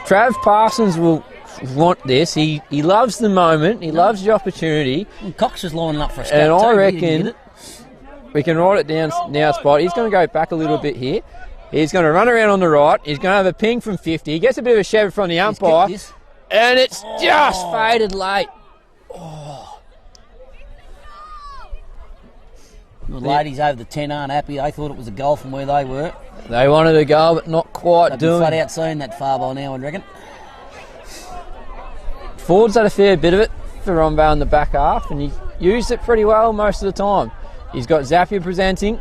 Trav Parsons will want this. He loves the moment. He loves the opportunity. And Cox is lining up for a scat. And I reckon we can write it down now, Spot. He's going to go back a little bit here. He's going to run around on the right. He's going to have a ping from 50. He gets a bit of a shove from the umpire. And it's just faded late. The ladies over the 10 aren't happy. They thought it was a goal from where they were. They wanted a goal, but not quite They'd be doing flat it. out seeing that far by now, I reckon. Ford's had a fair bit of it for Robinvale in the back half, and he used it pretty well most of the time. He's got Zappia presenting,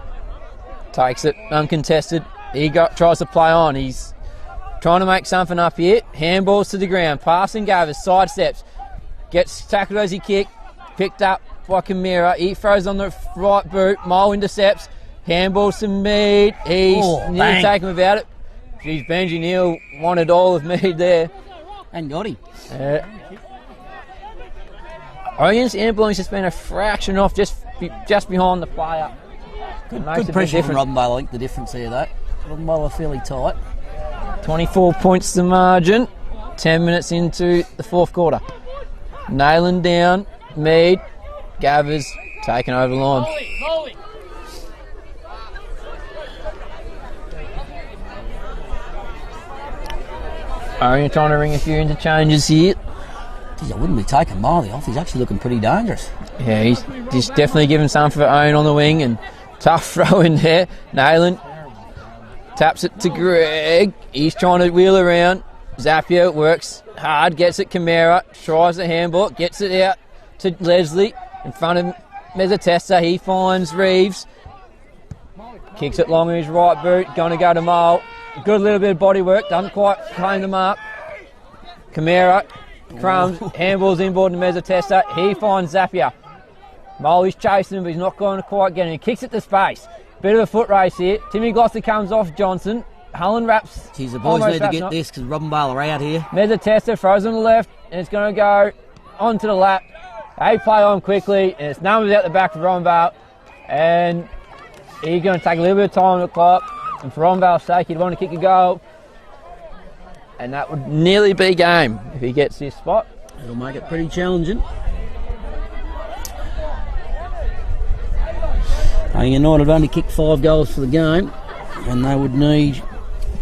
takes it uncontested. He tries to play on. He's trying to make something up here. Handballs to the ground. Passing Gavers, sidesteps. Gets tackled as he kicked. Picked up by Camara. He throws on the right boot. Mole intercepts. Handballs to Mead. He's nearly taken about it. Geez, Benji Neal wanted all of Mead there. And got him. Ouyen's handballing's just been a fraction off, just behind the player. Good pressure from Robinvale, I think the difference there, though. Robinvale are fairly tight. 24 points the margin. 10 minutes into the fourth quarter. Nailing down. Mead. Gavers taking over the line. Ouyen trying to ring a few interchanges here. Geez, I wouldn't be taking Miley off. He's actually looking pretty dangerous. Yeah, he's just definitely giving something for Ouyen on the wing, and tough throw in there. Nailing taps it to Greg. He's trying to wheel around. Zappia works hard, gets it Camara, tries the handball, gets it out to Leslie in front of Mezzatesta. He finds Reeves, kicks it long in his right boot, going to go to Mole. Good little bit of body work, doesn't quite claim them up. Camara, crumbs, handballs inboard to Mezzatesta. He finds Zappia. Mole's chasing him, but he's not going to quite get him. He kicks it to space. Bit of a foot race here. Timmy Gloucester comes off Johnson. Hullen wraps. Geez, the boys need to get this because Robinvale are out here. Mezzatesta throws on the left, and it's going to go onto the lap. They play on quickly, and it's numbers out the back for Robinvale. And he's going to take a little bit of time on the clock. And for Robinvale's sake, he'd want to kick a goal. And that would nearly be game if he gets this spot. It'll make it pretty challenging. United have only kicked 5 goals for the game, and they would need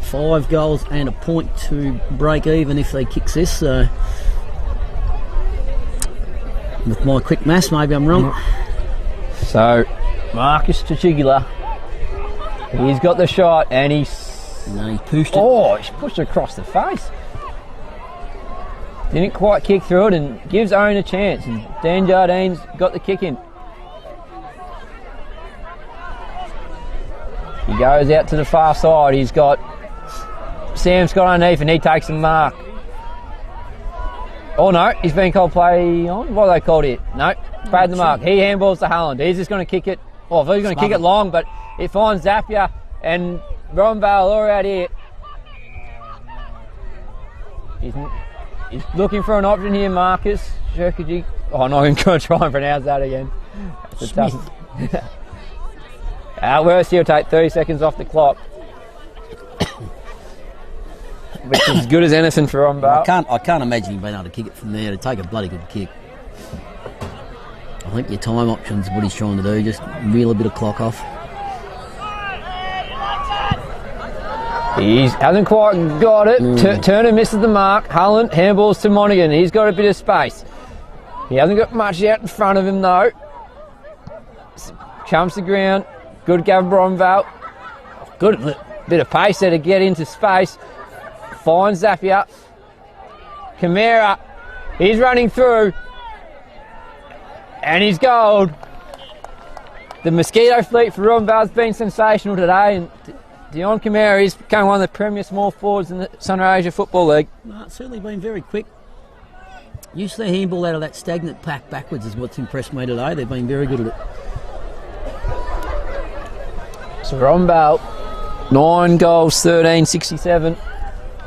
5 goals and a point to break even if they kick this. So, with my quick maths, maybe I'm wrong. So, Marcus Chichigula, he's got the shot, and he pushed it. Oh, he's pushed it across the face. Didn't quite kick through it, and gives Ouyen a chance. And Dan Jardine's got the kick in. He goes out to the far side. He's got Sam Scott underneath, and he takes the mark. Oh no, he's been called play on. What are they called it? No, paid the mark. He handballs to Holland. He's just going to kick it. Well, he's going to kick it long, but it finds Zappia and Robinvale all out here. He's looking for an option here, Marcus Shurkaji. Oh no, I'm going to try and pronounce that again. That's a tough. At worst, he'll take 30 seconds off the clock, which is as good as anything for Robinvale. I can't imagine him being able to kick it from there. To take a bloody good kick. I think your time option's what he's trying to do. Just reel a bit of clock off. He hasn't quite got it. Turner misses the mark. Hullen handballs to Monaghan. He's got a bit of space. He hasn't got much out in front of him though. Comes to ground. Good Gavin Robinvale. Good bit of pace there to get into space. Finds Zappia. Camara. He's running through. And he's gold. The Mosquito fleet for Robinvale's been sensational today. And Dion Camara is becoming one of the premier small forwards in the Sunraysia Football League. No, it's certainly been very quick. Use their handball out of that stagnant pack backwards is what's impressed me today. They've been very good at it. So Robinvale, 9 goals, 13, 67.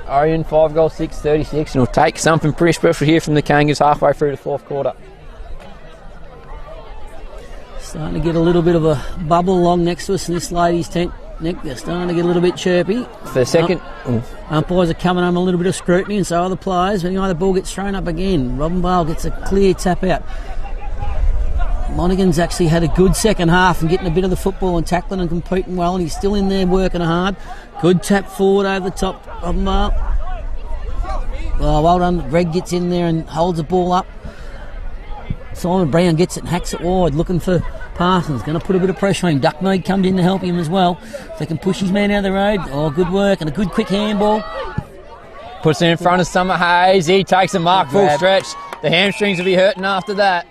Ouyen, 5 goals, 6, 36. And it'll take something pretty special here from the Kangas halfway through the fourth quarter. Starting to get a little bit of a bubble along next to us in this ladies' tent. Nick, they're starting to get a little bit chirpy. For the second... Umpires are coming home a little bit of scrutiny, and so are the players. But anyway, the ball gets thrown up again. Robinvale gets a clear tap out. Monaghan's actually had a good second half and getting a bit of the football and tackling and competing well, and he's still in there working hard. Good tap forward over the top, Robinvale. Oh, well done. Greg gets in there and holds the ball up. Simon Brown gets it and hacks it wide, looking for Parsons going to put a bit of pressure on him. Duckmead comes in to help him as well. If they can push his man out of the road. Oh, good work and a good quick handball. Puts it in front of Summer Hayes. He takes a mark, full stretch. The hamstrings will be hurting after that.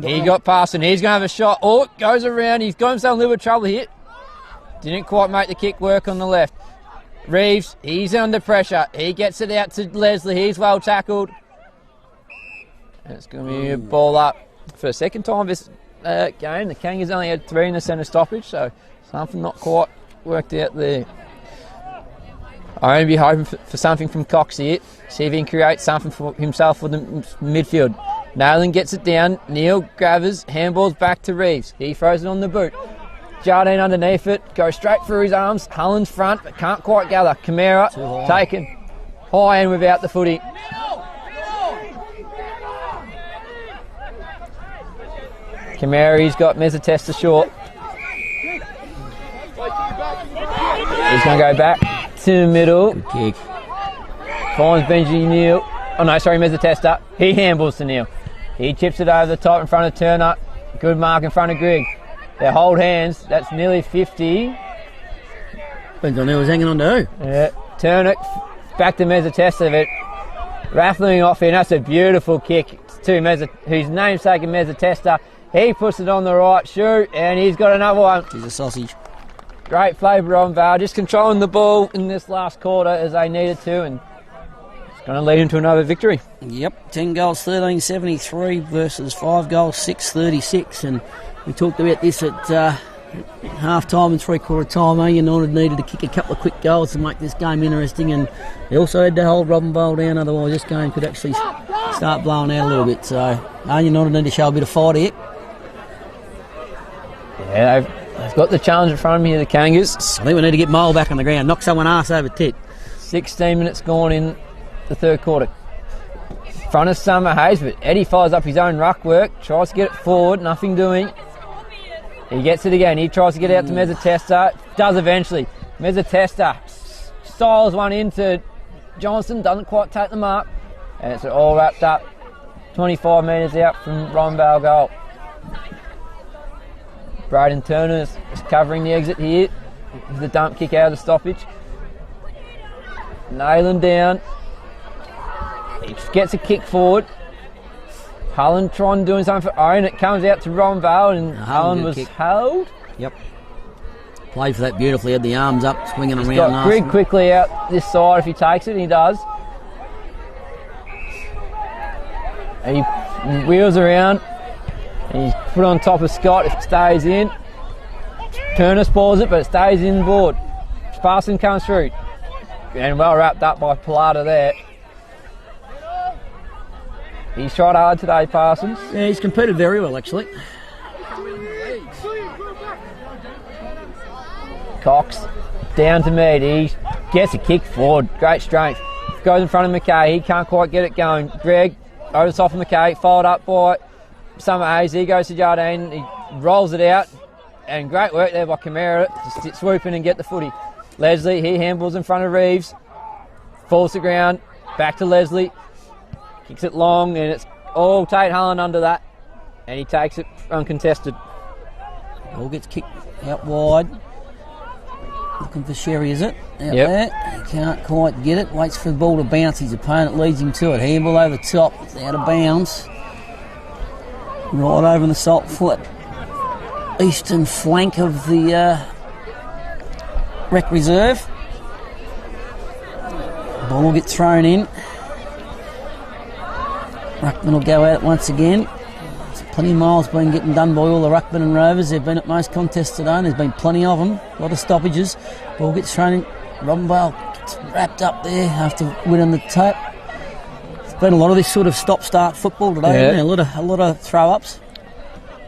He got past and he's going to have a shot. Oh, it goes around. He's got himself a little bit of trouble here. Didn't quite make the kick work on the left. Reeves, he's under pressure. He gets it out to Leslie. He's well tackled. And it's going to be a ball up for the second time this game. The Kangas only had 3 in the centre stoppage, so something not quite worked out there. I'm going to be hoping for something from Cox here. See if he can create something for himself for the midfield. Nayland gets it down. Neil gathers, handballs back to Reeves. He throws it on the boot. Jardine underneath it, goes straight through his arms. Hullen's front, but can't quite gather. Camara taken high and without the footy. Camara, he's got Mezzatesta short. He's going to go back to the middle. Good kick. Finds Benji Neal. Oh no, sorry, Mezzatesta. He handballs to Neal. He chips it over the top in front of Turner. Good mark in front of Grigg. They hold hands. That's nearly 50. Depends on who was hanging on to who. Yeah. Turner back to Mezzatesta. Rattling off here. That's a beautiful kick to whose namesake is Mezzatesta. He puts it on the right shoe and he's got another one. He's a sausage. Great play, Robinvale. Just controlling the ball in this last quarter as they needed to, and it's going to lead into another victory. Yep, 10 goals, 13-73 versus 5 goals, 6-36. And we talked about this at half-time and three-quarter time. United needed to kick a couple of quick goals to make this game interesting, and they also had to hold Robinvale down, otherwise this game could actually start blowing out a little bit. So United need to show a bit of fight here. Yeah, they've got the challenge in front of me, the Kangas. I think we need to get Mole back on the ground, knock someone arse over tit. 16 minutes gone in the third quarter. Front of Summer Hayes, but Eddie fires up his own ruck work, tries to get it forward, nothing doing. He gets it again, he tries to get it out to Mezzatesta, does eventually. Mezzatesta styles one into Johnson, doesn't quite take the mark, and it's all wrapped up 25 metres out from Robinvale goal. Braden Turner is covering the exit here. The dump kick out of the stoppage. Nayland down. He gets a kick forward. Hullen trying doing something for Ouyen. It comes out to Robinvale and Hullen was held. Yep. Played for that beautifully. Had the arms up, swinging around. Got Grigg quickly out this side if he takes it. He does. And he wheels around. He's put on top of Scott. It stays in. Turner spoils it, but it stays in board. Parsons comes through. And well wrapped up by Pilata there. He's tried hard today, Parsons. Yeah, he's competed very well, actually. Cox down to Mead. He gets a kick forward. Great strength. Goes in front of McKay. He can't quite get it going. Greg over the top of McKay. Followed up by Summer Hayes. He goes to Jardine. He rolls it out. And great work there by Camara to swoop in and get the footy. Leslie, he handballs in front of Reeves. Falls to ground. Back to Leslie. Kicks it long and it's all Tate Hullen under that. And he takes it uncontested. Ball gets kicked out wide. Looking for Sherry, is it? Out there. He can't quite get it. Waits for the ball to bounce. His opponent leads him to it. Handball over top. It's out of bounds. Right over the salt foot. Eastern flank of the rec reserve. Ball will get thrown in. Ruckman will go out once again. There's plenty of miles been getting done by all the Ruckman and Rovers. They've been at most contests today and there's been plenty of them. A lot of stoppages. Ball gets thrown in. Robinvale gets wrapped up there after winning the tape. There's been a lot of this sort of stop-start football today, isn't there? A lot of throw-ups.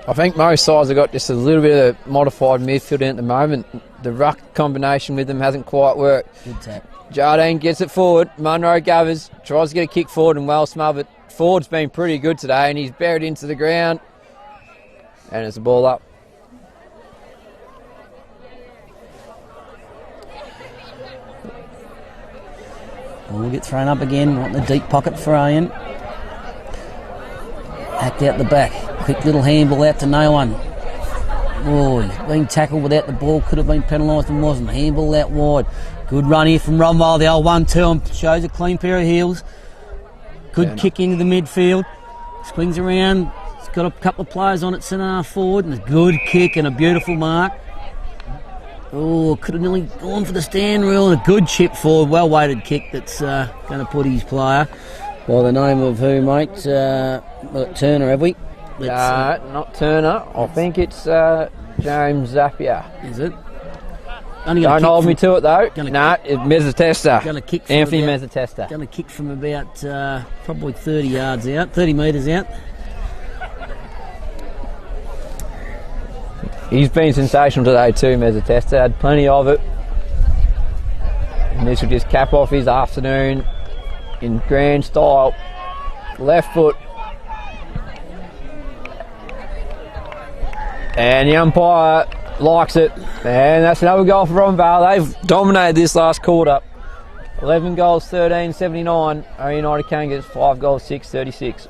I think most sides have got just a little bit of modified midfielding at the moment. The ruck combination with them hasn't quite worked. Good tap. Jardine gets it forward. Munro gathers, tries to get a kick forward and well smothered. Ford's been pretty good today and he's buried into the ground. And it's a ball up. Ball will get thrown up again. Want the deep pocket for Ouyen. Hacked out the back. Quick little handball out to no one. Oh, he's been tackled without the ball. Could have been penalised and wasn't. Handball out wide. Good run here from Robinvale. The old 1-2 and shows a clean pair of heels. Good kick into the midfield. Swings around. It's got a couple of players on it, centre half forward. And a good kick and a beautiful mark. Oh, could have nearly gone for the stand reel. And a good chip forward. Well-weighted kick that's going to put his player by the name of who, mate? Turner, have we? Not Turner. I think it's James Zapier. Is it? Don't hold me to it though. It's Mezzatesta. Going to kick from Anthony Mezzatesta. Going to kick from about probably 30 yards out, 30 metres out. He's been sensational today too, Mezzatesta. Had plenty of it. And this will just cap off his afternoon in grand style. Left foot. And the umpire likes it. And that's another goal for Robinvale. They've dominated this last quarter. 11 goals, 13-79. Ouyen United Kangas, 5 goals, 6-36.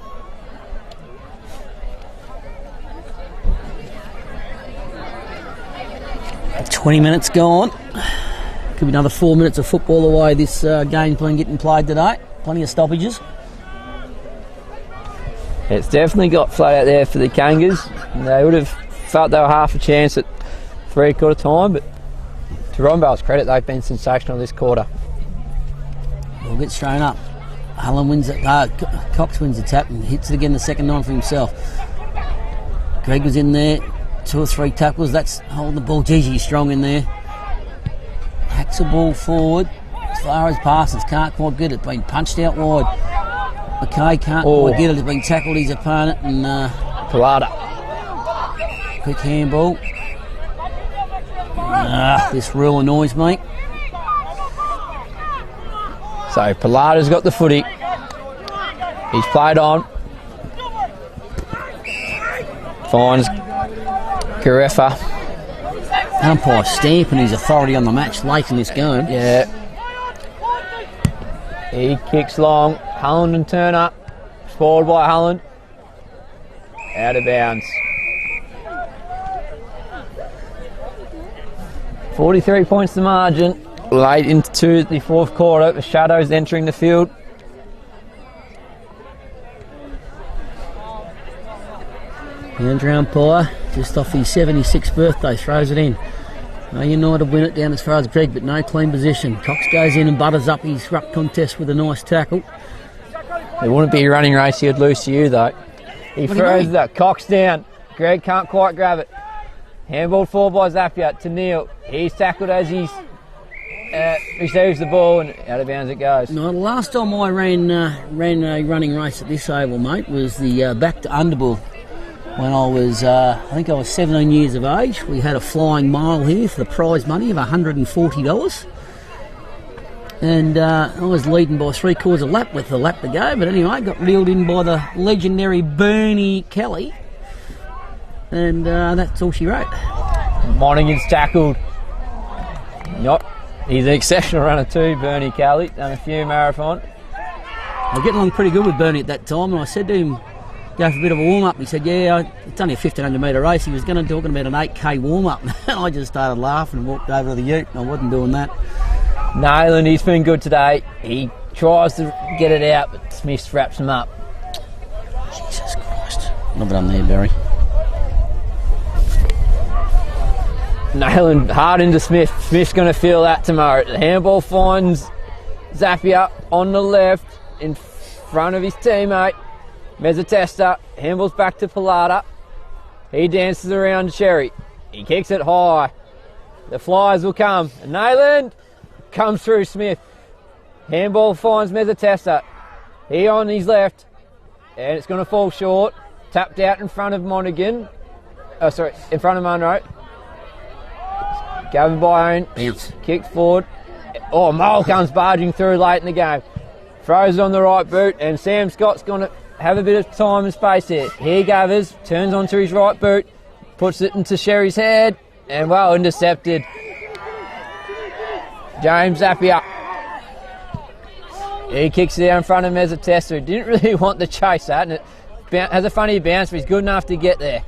$20 minutes gone. Could be another 4 minutes of football away. This game's been getting played today. Plenty of stoppages. It's definitely got flat out there for the Kangas. They would have felt they were half a chance at 3/4 time, but to Robinvale's credit, they've been sensational this quarter. We'll get straight up. Cullen wins it. Cox wins the tap and hits it again the second time for himself. Greg was in there. 2 or 3 tackles. That's holding the ball. Gigi strong in there. Hacks the ball forward. As far as passes, can't quite get it. Been punched out wide. McKay can't quite get it. Has been tackled his opponent and Pilata. Quick handball. This rule annoys me. So Pilata's got the footy. He's played on. Finds Garefa. Umpire stamping his authority on the match late in this game. Yeah. He kicks long. Holland and Turner. Forward by Holland. Out of bounds. 43 points the margin. Late into the fourth quarter. The Shadows entering the field. The Andrew umpire, just off his 76th birthday, throws it in. United win it down as far as Greg, but no clean position. Cox goes in and butters up his ruck contest with a nice tackle. It wouldn't be a running race he'd lose to you though. He throws that. Cox down. Greg can't quite grab it. Handball forward by Zapier to Neil. He's tackled as he's receives the ball and out of bounds it goes. No, the last time I ran a running race at this oval, mate, was the back to Underbull. When I was, I think I was 17 years of age. We had a flying mile here for the prize money of $140. And I was leading by 3/4 a lap with the lap to go. But anyway, got reeled in by the legendary Bernie Kelly. And that's all she wrote. Monaghan's tackled. Yep. He's an exceptional runner too, Bernie Kelly. Done a few marathon. I was getting along pretty good with Bernie at that time. And I said to him, go for a bit of a warm-up. He said, yeah, it's only a 1,500 metre race. He was going to talking about an 8K warm-up. I just started laughing and walked over to the ute. I wasn't doing that. Nayland, he's been good today. He tries to get it out, but Smith wraps him up. Jesus Christ. What have I done there, Barry? Nayland hard into Smith. Smith's going to feel that tomorrow. The handball finds Zapier on the left in front of his teammate. Mezzatesta, handballs back to Pilata. He dances around Sherry. He kicks it high. The flyers will come. And Nayland comes through Smith. Handball finds Mezzatesta. He on his left. And it's going to fall short. Tapped out in front of Monaghan. Oh, sorry, in front of Munro. Gathered by Ouyen. Bounce. Kicked forward. Oh, Mole comes barging through late in the game. Throws it on the right boot. And Sam Scott's going to have a bit of time and space here. He gathers, turns onto his right boot, puts it into Sherry's head, and well intercepted. James Zapier. He kicks it out in front of Mezzatesta, who didn't really want the chase that, and it has a funny bounce, but he's good enough to get there.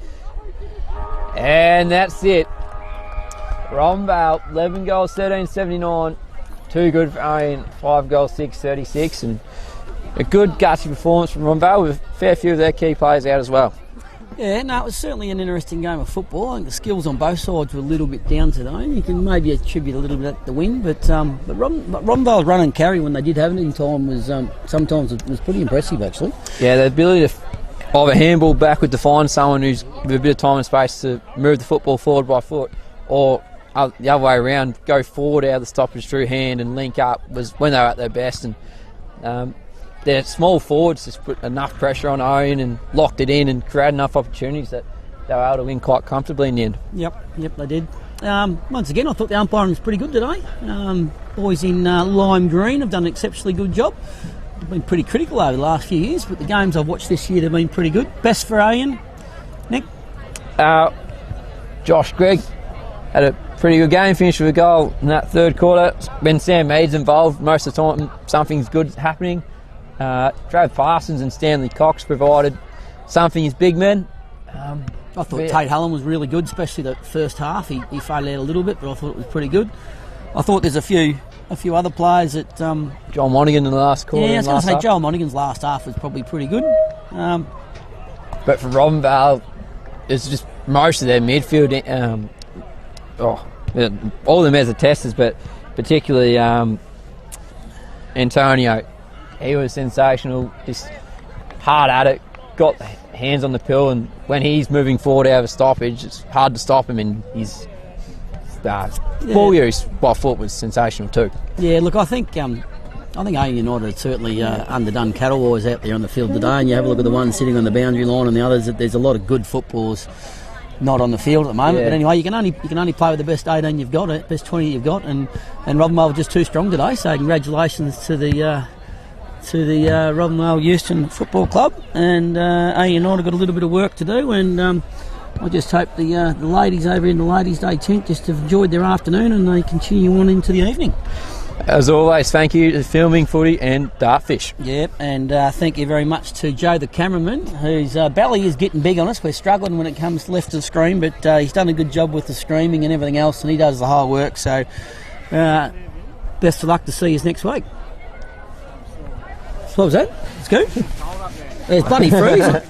And that's it. Robinvale, 11 goals, 13.79. 2 good for Ouyen, 5 goals, 6.36. And a good gutsy performance from Robinvale with a fair few of their key players out as well. Yeah, no, it was certainly an interesting game of football. I think the skills on both sides were a little bit down today. You can maybe attribute a little bit to the win, but Robinvale's run and carry when they did have it in time was sometimes it was pretty impressive, actually. Yeah, the ability to either handball backward to find someone who's with a bit of time and space to move the football forward by foot, or the other way around, go forward out of the stoppage through hand and link up was when they were at their best. And their small forwards just put enough pressure on Ouyen and locked it in and created enough opportunities that they were able to win quite comfortably in the end. Yep, they did. Once again, I thought the umpiring was pretty good today. Boys in lime green have done an exceptionally good job. I've been pretty critical over the last few years, but the games I've watched this year have been pretty good. Best for Ouyen, Nick? Josh Gregg had a pretty good game, finished with a goal in that third quarter. When Sam Mead's involved, most of the time something's good happening. Trav Parsons and Stanley Cox provided something as big men. I thought Tate Hullen was really good, especially the first half. He failed out a little bit, but I thought it was pretty good. I thought there's a few other players that... Joel Monaghan in the last quarter. Yeah, I was going to say Joel Monaghan's last half was probably pretty good. But for Robinvale, it's just most of their midfield... all of them as a testers, but particularly Antonio. He was sensational, just hard at it, got hands on the pill, and when he's moving forward out of a stoppage, it's hard to stop him, and his ball use by foot was sensational too. Yeah, look, I think Ouyen United had certainly underdone cattle-wise out there on the field today, and you have a look at the ones sitting on the boundary line and the others, that there's a lot of good footballers not on the field at the moment. But anyway, you can only play with the best 18 you've got, best 20 you've got, and Robinvale were just too strong today, so congratulations to the Robinvale Euston Football Club, and Ouyen United got a little bit of work to do, and I just hope the ladies over in the Ladies' Day tent just have enjoyed their afternoon and they continue on into the evening. As always, thank you to Filming Footy and Dartfish. Yep, and thank you very much to Joe the cameraman, whose belly is getting big on us. We're struggling when it comes left of the screen, but he's done a good job with the streaming and everything else, and he does the whole work, so best of luck to see you next week. What was that? It's good. It's bloody freezing.